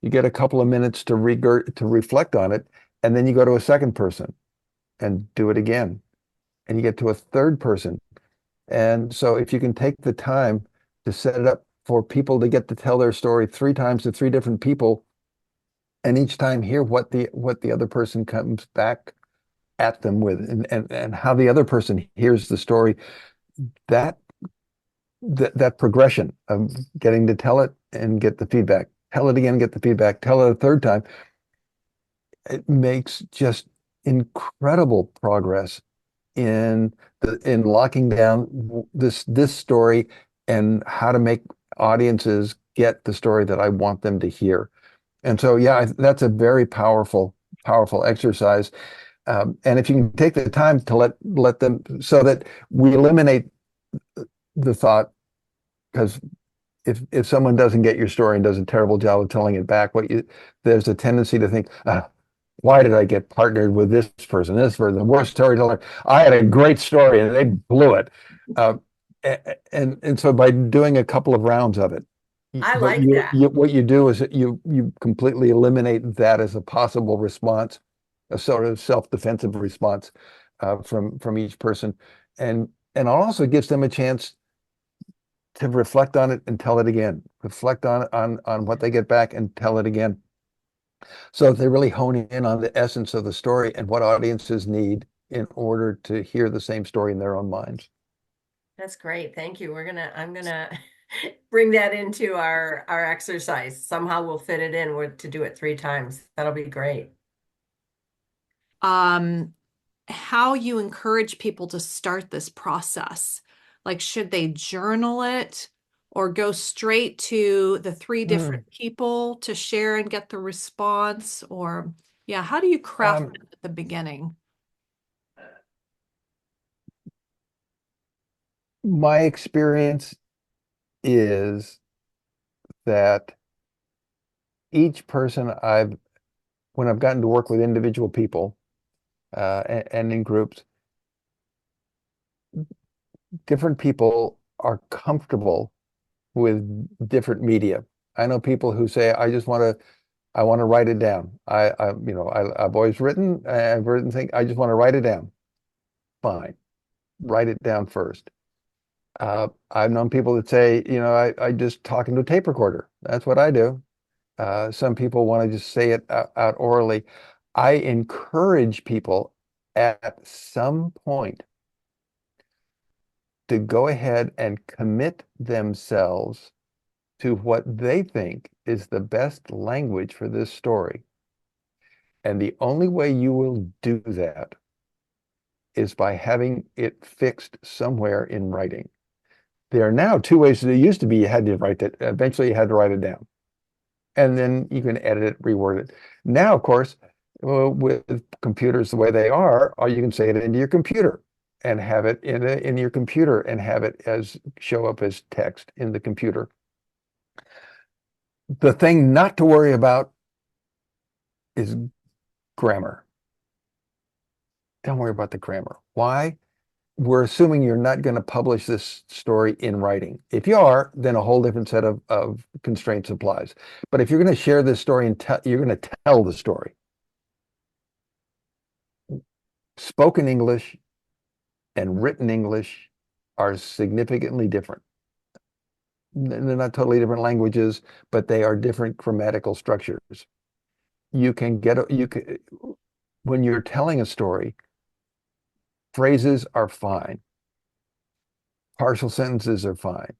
you get a couple of minutes to reflect on it, and then you go to a second person and do it again, and you get to a third person. And so if you can take the time to set it up for people to get to tell their story 3 times to 3 different people, and each time hear what the other person comes back at them with, and how the other person hears the story, that progression of getting to tell it and get the feedback, tell it again, get the feedback, tell it a third time, it makes just incredible progress in locking down this story and how to make audiences get the story that I want them to hear. And so, yeah, that's a very powerful exercise. And if you can take the time to let them, so that we eliminate the thought, because if someone doesn't get your story and does a terrible job of telling it back, there's a tendency to think, why did I get partnered with this person? This person, the worst storyteller. I had a great story and they blew it. And so by doing a couple of rounds of it, I like that. what you do is that you completely eliminate that as a possible response, a sort of self-defensive response from each person, and it also gives them a chance to reflect on it and tell it again, reflect on what they get back and tell it again. So they really hone in on the essence of the story and what audiences need in order to hear the same story in their own minds. That's great. Thank you. I'm gonna bring that into our exercise. Somehow we'll fit it in to do it 3 times. That'll be great. How you encourage people to start this process. Like, should they journal it or go straight to the 3 different people to share and get the response? Or, yeah, how do you craft it at the beginning? My experience is that each person when I've gotten to work with individual people and in groups, different people are comfortable with different media. I know people who say, I want to write it down. I've always written, I've written things, I just want to write it down. Fine. Write it down first. I've known people that say, I just talk into a tape recorder. That's what I do. Some people want to just say it out orally. I encourage people at some point to go ahead and commit themselves to what they think is the best language for this story. And the only way you will do that is by having it fixed somewhere in writing. There are now 2 ways. There used to be you had to write it. Eventually you had to write it down. And then you can edit it, reword it. Now, of course, with computers the way they are, or you can say it into your computer and have it in your computer and have it show up as text in the computer. The thing not to worry about is grammar. Don't worry about the grammar. Why? We're assuming you're not going to publish this story in writing. If you are, then a whole different set of constraints applies. But if you're going to share this story and you're going to tell the story, spoken English and written English are significantly different. They're not totally different languages, but they are different grammatical structures. When you're telling a story, phrases are fine. Partial sentences are fine.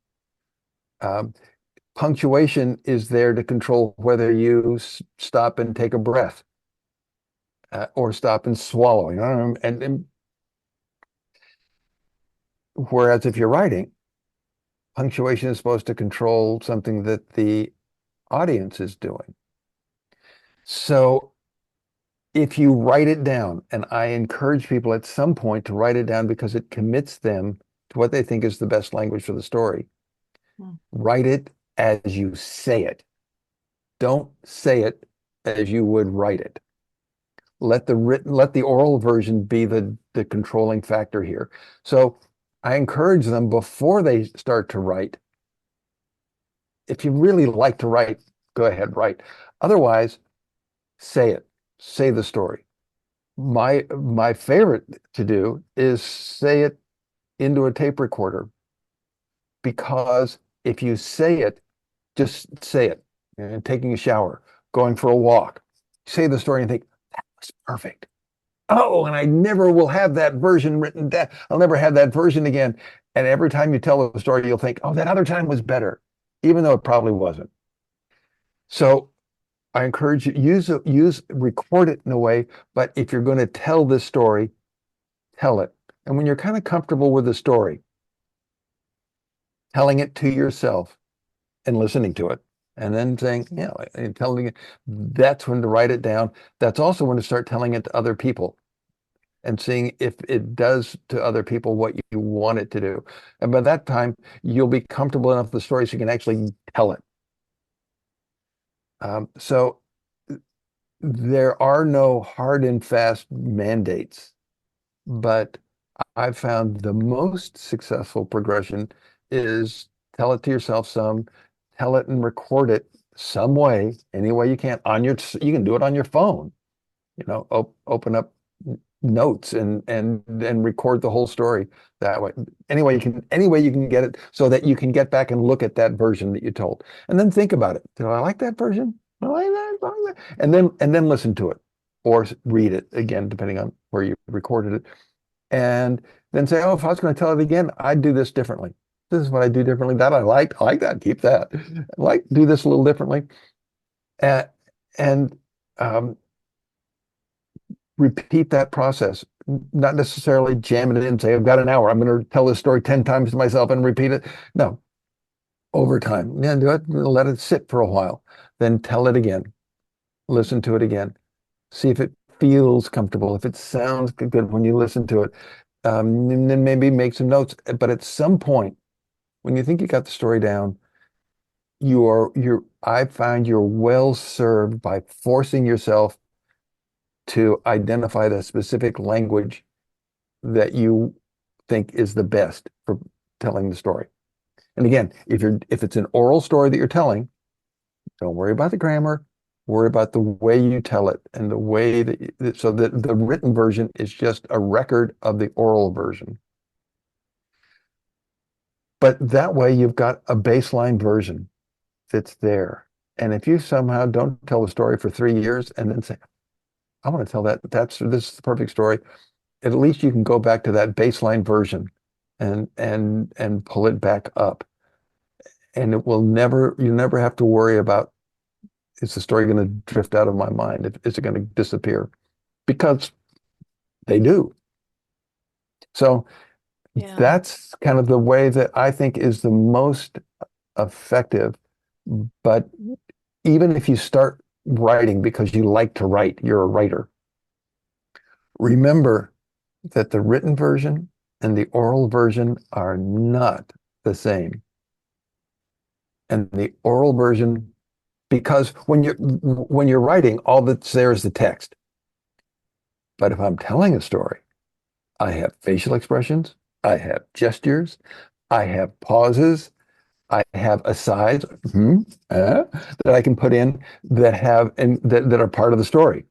Punctuation is there to control whether you stop and take a breath or stop and swallow. And whereas if you're writing, punctuation is supposed to control something that the audience is doing. So if you write it down, and I encourage people at some point to write it down because it commits them to what they think is the best language for the story. Write it as you say it. Don't say it as you would write it. Let the oral version be the controlling factor here. So I encourage them before they start to write. If you really like to write, go ahead, write. Otherwise, say it. Say the story. My favorite to do is say it into a tape recorder, because if you say it, just say it, and taking a shower, going for a walk, say the story and think, that was perfect. Oh, and I never will have that version written down. I'll never have that version again. And every time you tell the story, you'll think, oh, that other time was better, even though it probably wasn't. So I encourage you, record it in a way, but if you're going to tell this story, tell it. And when you're kind of comfortable with the story, telling it to yourself and listening to it, and then saying, yeah, and telling it, that's when to write it down. That's also when to start telling it to other people and seeing if it does to other people what you want it to do. And by that time, you'll be comfortable enough with the story so you can actually tell it. So there are no hard and fast mandates, but I've found the most successful progression is tell it to yourself some, tell it and record it some way, any way you can. You can do it on your phone. Open up notes and record the whole story that way. Any way you can get it so that you can get back and look at that version that you told, and then think about it. Do I like that version? I like that, I like that. And then listen to it or read it again, depending on where you recorded it, and then say, oh, if I was going to tell it again, I'd do this differently. This is what I do differently. That I liked. I like that. Keep that. Like, do this a little differently. And repeat that process, not necessarily jam it in and say, I've got an hour. I'm going to tell this story 10 times to myself and repeat it. No, over time. Yeah, do it. Let it sit for a while. Then tell it again. Listen to it again. See if it feels comfortable, if it sounds good when you listen to it. And then maybe make some notes. But at some point, when you think you got the story down, I find you're well served by forcing yourself to identify the specific language that you think is the best for telling the story. And again, if it's an oral story that you're telling, don't worry about the grammar, worry about the way you tell it and the way so that the written version is just a record of the oral version. But that way you've got a baseline version that's there. And if you somehow don't tell the story for 3 years and then say, I want to tell this is the perfect story, at least you can go back to that baseline version and pull it back up. And you'll never have to worry about, is the story going to drift out of my mind? Is it going to disappear? Because they do. So that's kind of the way that I think is the most effective. But even if you start writing because you like to write, you're a writer, remember that the written version and the oral version are not the same. And the oral version, because when you're writing, all that's there is the text. But if I'm telling a story, I have facial expressions, I have gestures, I have pauses, I have asides that I can put in that are part of the story,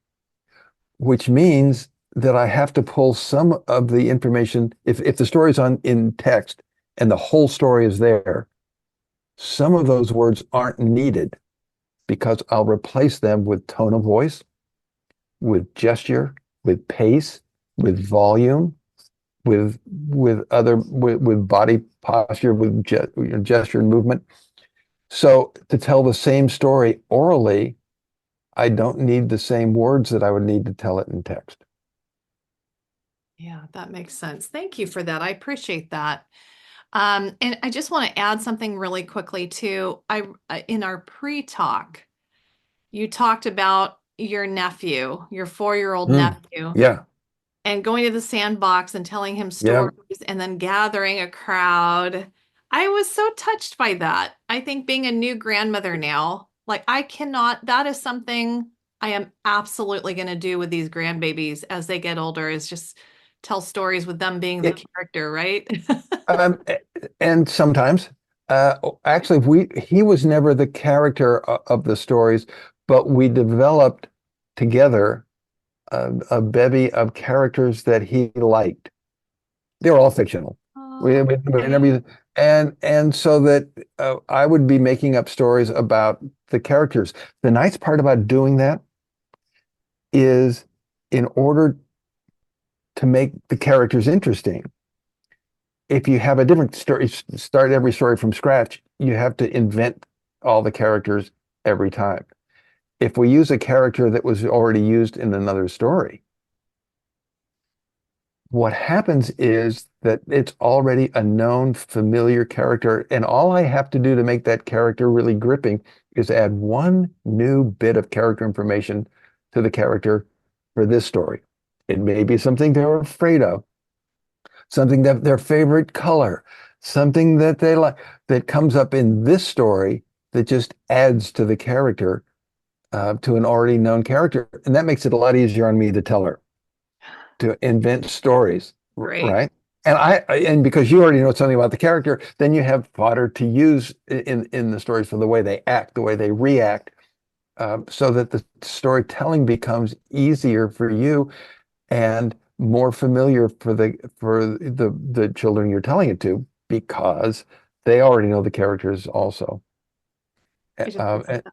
which means that I have to pull some of the information. If the story is in text and the whole story is there, some of those words aren't needed because I'll replace them with tone of voice, with gesture, with pace, with volume, with body posture, with gesture and movement. So to tell the same story orally, I don't need the same words that I would need to tell it in text. Yeah, that makes sense. Thank you for that. I appreciate that. And I just want to add something really quickly too. In our pre-talk, you talked about your nephew, your 4-year-old nephew. Yeah. And going to the sandbox and telling him Yeah. stories and then gathering a crowd. I was so touched by that. I think being a new grandmother now, like that is something I am absolutely going to do with these grandbabies as they get older, is just tell stories with them being the character, right? And sometimes, actually, he was never the character of the stories, but we developed together a bevy of characters that he liked. They were all fictional. We never, and so that I would be making up stories about the characters. The nice part about doing that is, in order to make the characters interesting, if you have a different story, start every story from scratch, you have to invent all the characters every time. If we use a character that was already used in another story, what happens is that it's already a known, familiar character, and all I have to do to make that character really gripping is add one new bit of character information to the character for this story. It may be something they're afraid of, something that their favorite color, something that they like, that comes up in this story that just adds to the character, to an already known character. And that makes it a lot easier on me to tell her, to invent stories, Great. right? And because you already know something about the character, then you have fodder to use in the stories for the way they act, the way they react, so that the storytelling becomes easier for you. And more familiar for the children you're telling it to, because they already know the characters also. I just And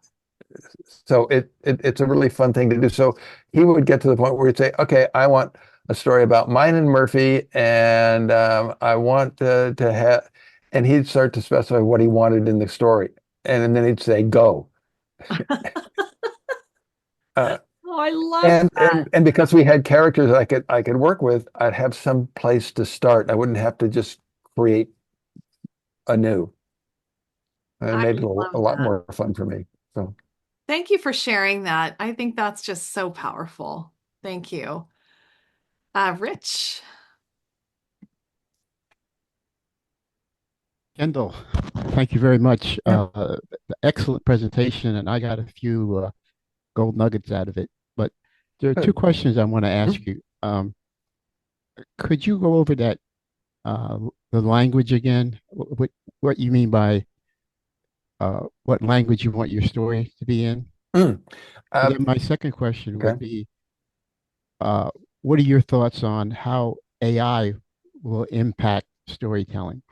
so it's a really fun thing to do. So he would get to the point where he'd say, okay, I want a story about mine and Murphy, and I want to have, and he'd start to specify what he wanted in the story. And then he'd say, go. Uh, Oh, I love and, that. and because we had characters I could work with, I'd have some place to start. I wouldn't have to just create anew. And it I made it a love lot that. more fun for me. So Thank you for sharing that. I think that's just so powerful. Thank you. Rich. Kendall, thank you very much. yeah. Excellent presentation, and I got a few gold nuggets out of it. But there are two Good. questions I want to Mhm. ask you. Could you go over that the language again? What you mean by what language you want your story to be in? Mm. And Uh, then my second question okay. would be, uh, what are your thoughts on how AI will impact storytelling?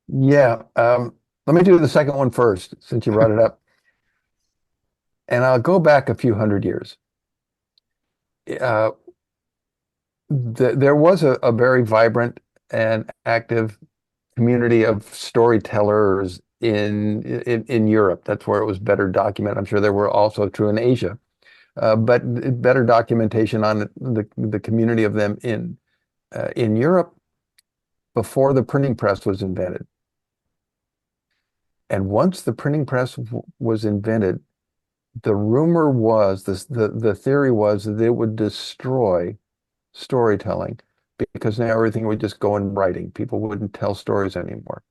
Yeah. Let me do the second one first, since you brought it up. And I'll go back a few hundred years. Uh, there was a very vibrant and active community of storytellers in Europe. That's where it was better documented. I'm sure there were also true in Asia, but better documentation on the community of them in Europe before the printing press was invented. And once the printing press was invented, the rumor was the theory was that it would destroy storytelling, because now everything would just go in writing. People wouldn't tell stories anymore.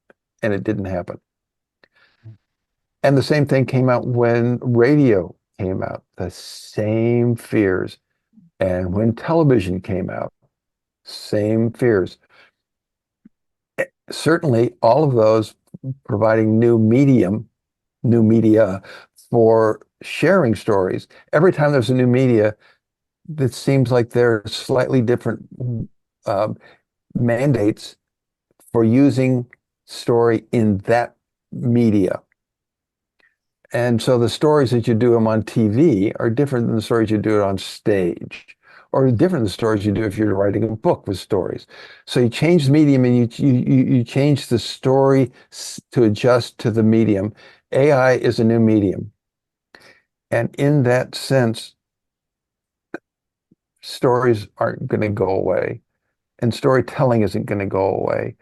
And it didn't happen. And the same thing came out when radio came out, the same fears. And when television came out, same fears. Certainly, all of those providing new media for sharing stories. Every time there's a new media, it seems like there are slightly different uh, mandates for using story in that media. And so the stories that you do them on TV are different than the stories you do it on stage, or different than the stories you do if you're writing a book with stories. So you change the medium, and you change the story to adjust to the medium. AI is a new medium. And in that sense, stories aren't going to go away, and storytelling isn't going to go away.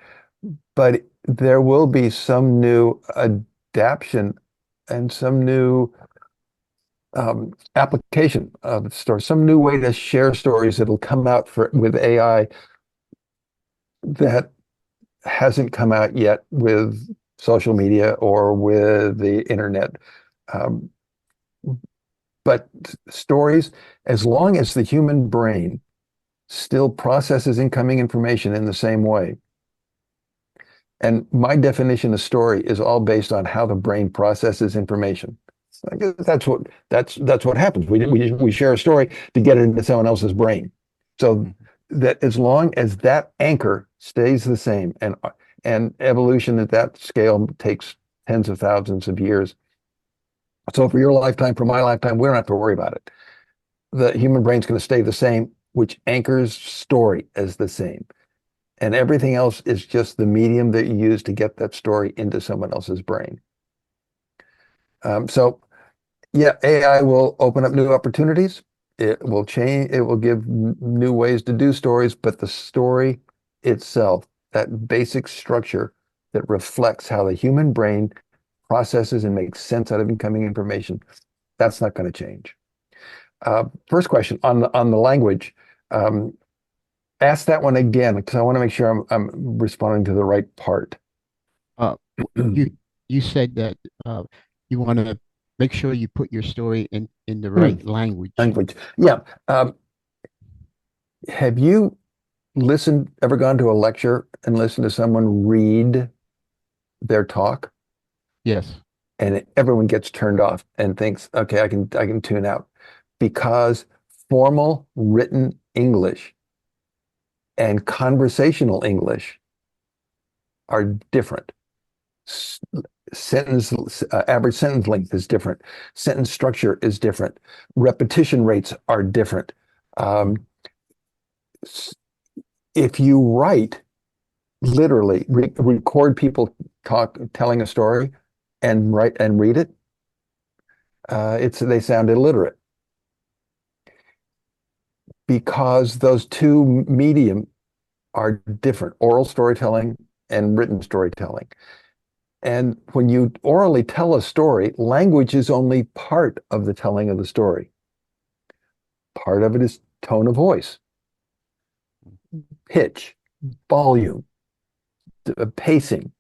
But there will be some new adaptation and some new application of stories, some new way to share stories that'll come out with AI that hasn't come out yet with social media or with the internet. Um, but stories, as long as the human brain still processes incoming information in the same way. And my definition of story is all based on how the brain processes information. I guess that's what happens. We share a story to get it into someone else's brain. So that as long as that anchor stays the same, and evolution at that scale takes tens of thousands of years. So for your lifetime, for my lifetime, we don't have to worry about it. The human brain's going to stay the same, which anchors story as the same. And everything else is just the medium that you use to get that story into someone else's brain. So yeah, AI will open up new opportunities. It will change, it will give new ways to do stories, but the story itself, that basic structure that reflects how the human brain processes and makes sense out of incoming information, that's not going to change. First question on the language. Ask that one again, because I want to make sure I'm responding to the right part. Uh, you you said that you want to make sure you put your story in the right language. Language. Yeah. Have you ever gone to a lecture and listened to someone read their talk, Yes. and everyone gets turned off and thinks, okay, I can tune out, because formal written English and conversational English are different. Average sentence length is different. Sentence structure is different. Repetition rates are different. If you write, literally record people telling a story and write and read it, they sound illiterate because those two medium are different, oral storytelling and written storytelling. And when you orally tell a story, language is only part of the telling of the story. Part of it is tone of voice, pitch, volume, pacing,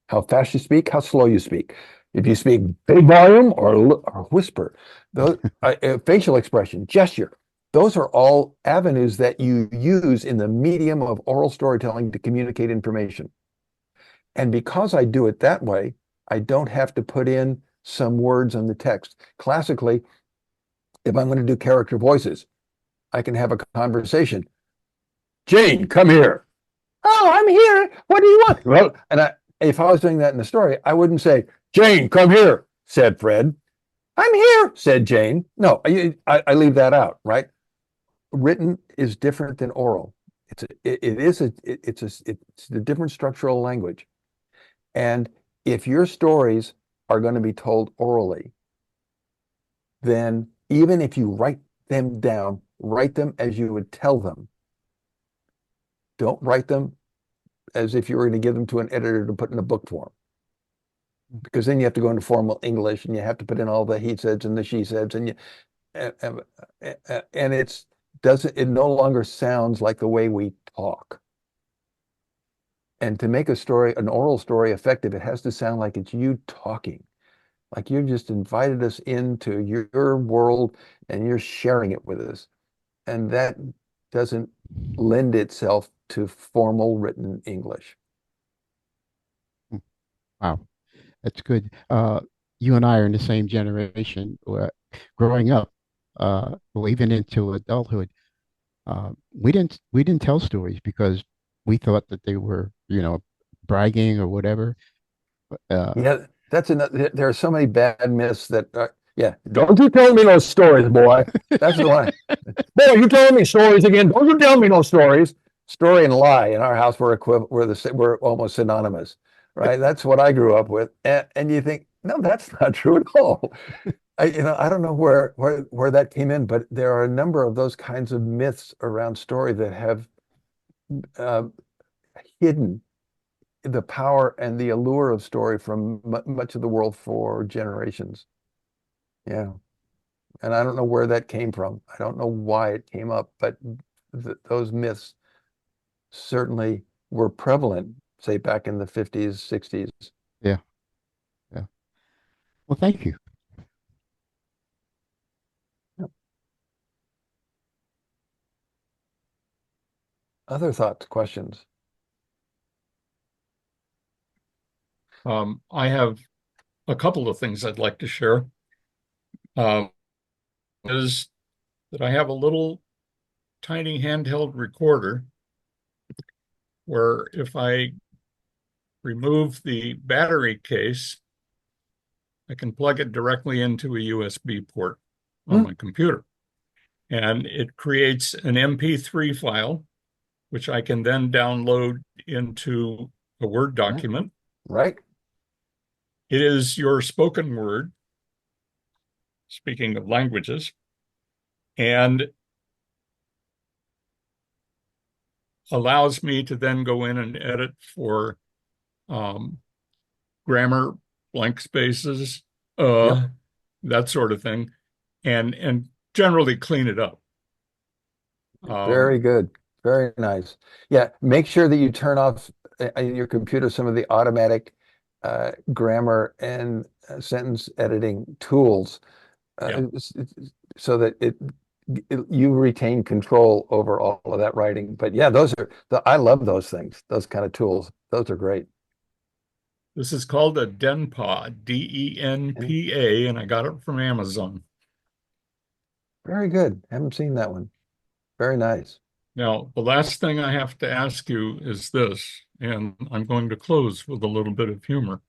how fast you speak, how slow you speak. If you speak big volume or whisper, those facial expression, gesture, those are all avenues that you use in the medium of oral storytelling to communicate information. And because I do it that way, I don't have to put in some words on the text. Classically, if I'm going to do character voices, I can have a conversation. Jane, come here. Oh, I'm here. What do you want? Well, and if I was doing that in the story, I wouldn't say, Jane, come here, said Fred. I'm here, said Jane. No, I leave that out, right? Written is different than oral. It's a different structural language. And if your stories are going to be told orally, then even if you write them down, write them as you would tell them. Don't write them as if you were going to give them to an editor to put in a book form. Because then you have to go into formal English and you have to put in all the he says and the she says and it no longer sounds like the way we talk. And to make an oral story effective, it has to sound like it's you talking, like you've just invited us into your world and you're sharing it with us. And that doesn't lend itself to formal written English. Wow, that's good. You and I are in the same generation. Growing up, well, even into adulthood, we didn't tell stories because we thought that they were, bragging or whatever. Yeah, that's another. There are so many bad myths that. Yeah, don't you tell me no stories, boy. That's the one. Boy, you telling me stories again? Don't you tell me no stories. Story and lie in our house we're almost synonymous, right? That's what I grew up with, and you think, no, that's not true at all. I don't know where that came in, but there are a number of those kinds of myths around story that have hidden the power and the allure of story from much of the world for generations. Yeah. And I don't know where that came from. I don't know why it came up, but those myths certainly were prevalent, say back in the 50s, 60s. Yeah. Yeah. Well, thank you. Other thoughts, questions? I have a couple of things I'd like to share. Is that I have a little tiny handheld recorder where if I remove the battery case, I can plug it directly into a USB port on my computer. And it creates an MP3 file, which I can then download into a Word document. Right. It is your spoken word, speaking of languages, and allows me to then go in and edit for grammar, blank spaces, that sort of thing, and generally clean it up. Very good. Very nice. Yeah, make sure that you turn off in your computer some of the automatic grammar and sentence editing tools so that you retain control over all of that writing. But yeah, I love those things, those kind of tools. Those are great. This is called a Denpa, DENPA, and I got it from Amazon. Very good. Haven't seen that one. Very nice. Now, the last thing I have to ask you is this, and I'm going to close with a little bit of humor.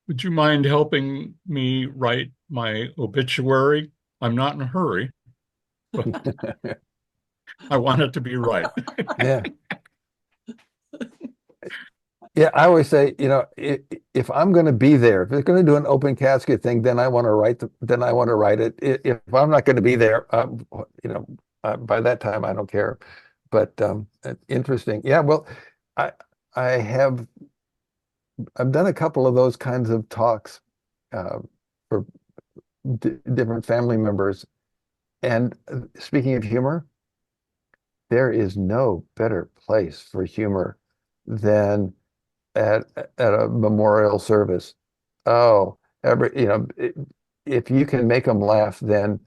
Would you mind helping me write my obituary? I'm not in a hurry, but I want it to be right. Yeah. Yeah, I always say, if I'm going to be there, if it's going to do an open casket thing, then I want to then I want to write it. If I'm not going to be there, by that time, I don't care. But interesting. Yeah, well, I I have I've done a couple of those kinds of talks uh, for different family members. And speaking of humor, there is no better place for humor than at a memorial service. Oh, if you can make them laugh, then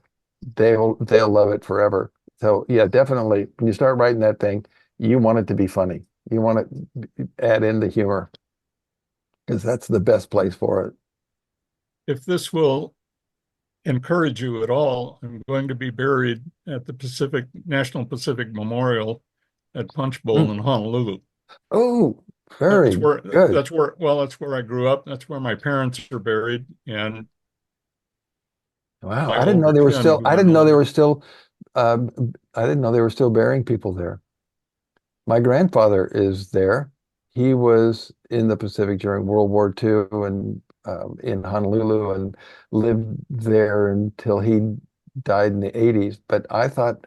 they'll love it forever. So yeah, definitely, when you start writing that thing, you want it to be funny. You want to add in the humor because that's the best place for it. If this will encourage you at all, I'm going to be buried at the National Pacific Memorial at Punch Bowl Mm. in Honolulu. Oh, That's very where good. that's where I grew up. That's where my parents are buried, and Wow, my older kin who I are didn't no know they longer. were still uh, I didn't know they were still burying people there. My grandfather is there. He was in the Pacific during World War II and in Honolulu and lived there until he died in the 80s. But I thought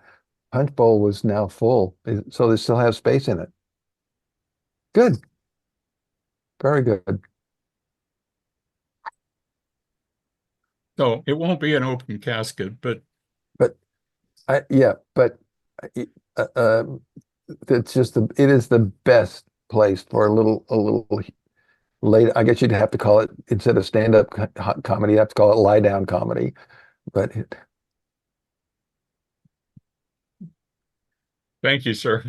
Punch Bowl was now full, so they still have space in it. Good, very good. So it won't be an open casket, but But yeah, but uh, uh, it is the best place for a little late. I guess you'd have to call it, instead of stand-up comedy, you have to call it lie down comedy. But thank you, sir.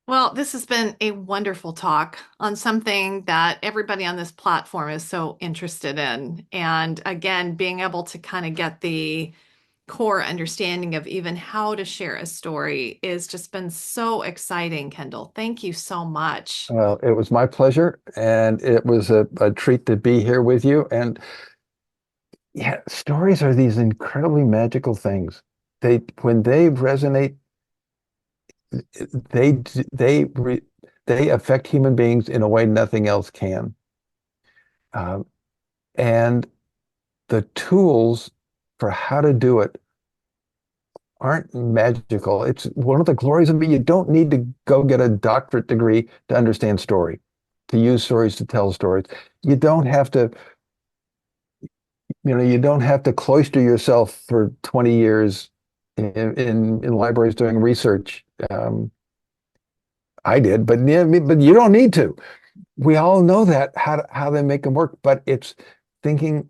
Well, this has been a wonderful talk on something that everybody on this platform is so interested in. And again, being able to kind of get the core understanding of even how to share a story is just been so exciting, Kendall. Thank you so much. well, it was my pleasure, and it was a treat to be here with you. And yeah, stories are these incredibly magical things. When they resonate, they they re, they affect human beings in a way nothing else can. Um, and the tools for how to do it aren't magical. It's one of the glories of it. You don't need to go get a doctorate degree to understand story, to use stories to tell stories. You don't have to, you don't have to cloister yourself for 20 years in libraries doing research. I did, but yeah, but you don't need to. We all know that how they make them work, but it's thinking,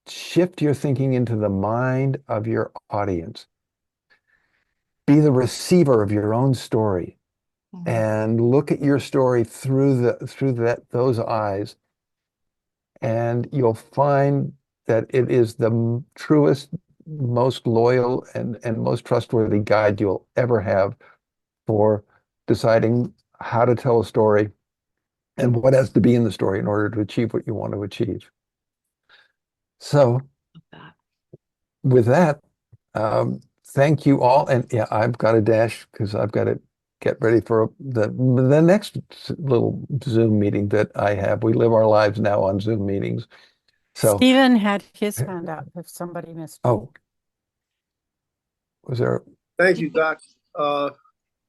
shift your thinking into the mind of your audience. Be the receiver of your own story Mhm. and look at your story through those eyes, and you'll find that it is the truest, most loyal, and most trustworthy guide you'll ever have for deciding how to tell a story and what has to be in the story in order to achieve what you want to achieve. So That. with that, thank you all. And yeah, I've got to dash because I've got to get ready for the next little Zoom meeting that I have. We live our lives now on Zoom meetings. So, Stephen had his hand up if somebody missed it. oh, was there? Thank you, Doc.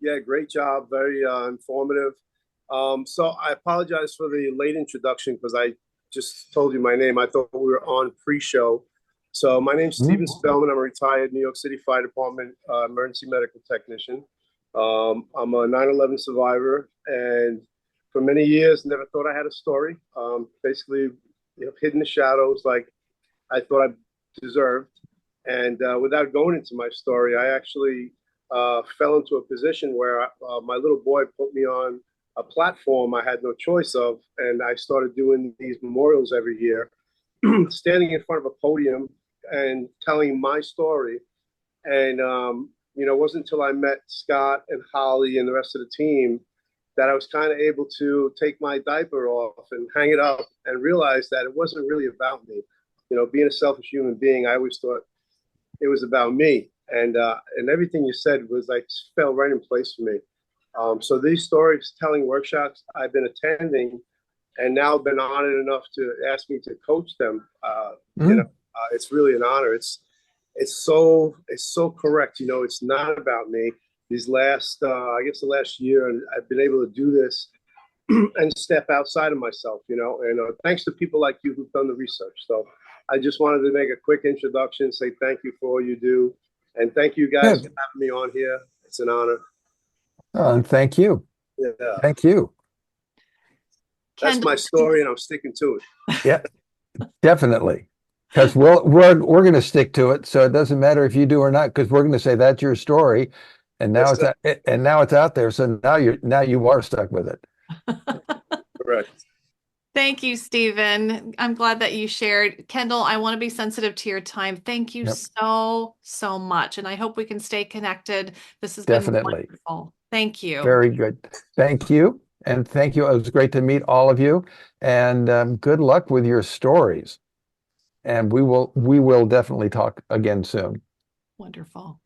Yeah, great job. Very informative. So I apologize for the late introduction because I just told you my name. I thought we were on pre-show. So my name's Stephen Spellman. I'm a retired New York City Fire Department emergency medical technician. I'm a 9/11 survivor, and for many years, never thought I had a story. Basically, hid in the shadows like I thought I deserved. And without going into my story, I actually fell into a position where my little boy put me on a platform I had no choice of, and I started doing these memorials every year, standing in front of a podium and telling my story. And, it wasn't until I met Scott and Holly and the rest of the team that I was kind of able to take my diaper off and hang it up and realize that it wasn't really about me. Being a selfish human being, I always thought it was about me. And everything you said was like fell right in place for me. So these storytelling workshops I've been attending, and now been honored enough to ask me to coach them. It's really an honor. It's so correct. It's not about me. These last, I guess the last year, and I've been able to do this and step outside of myself, and thanks to people like you who've done the research. So I just wanted to make a quick introduction, say thank you for all you do. And thank you guys for having me on here. It's an honor. And thank you. Yeah. Thank you. That's my story, and I'm sticking to it. Yeah, definitely. Because we're going to stick to it, so it doesn't matter if you do or not, because we're going to say that's your story, and now it's out there. So now you are stuck with it. Correct. Thank you, Stephen. I'm glad that you shared. Kendall, I want to be sensitive to your time. Thank you so much, and I hope we can stay connected. This has been wonderful. Thank you. Very good. Thank you, and thank you. It was great to meet all of you, and good luck with your stories. And we will definitely talk again soon. Wonderful.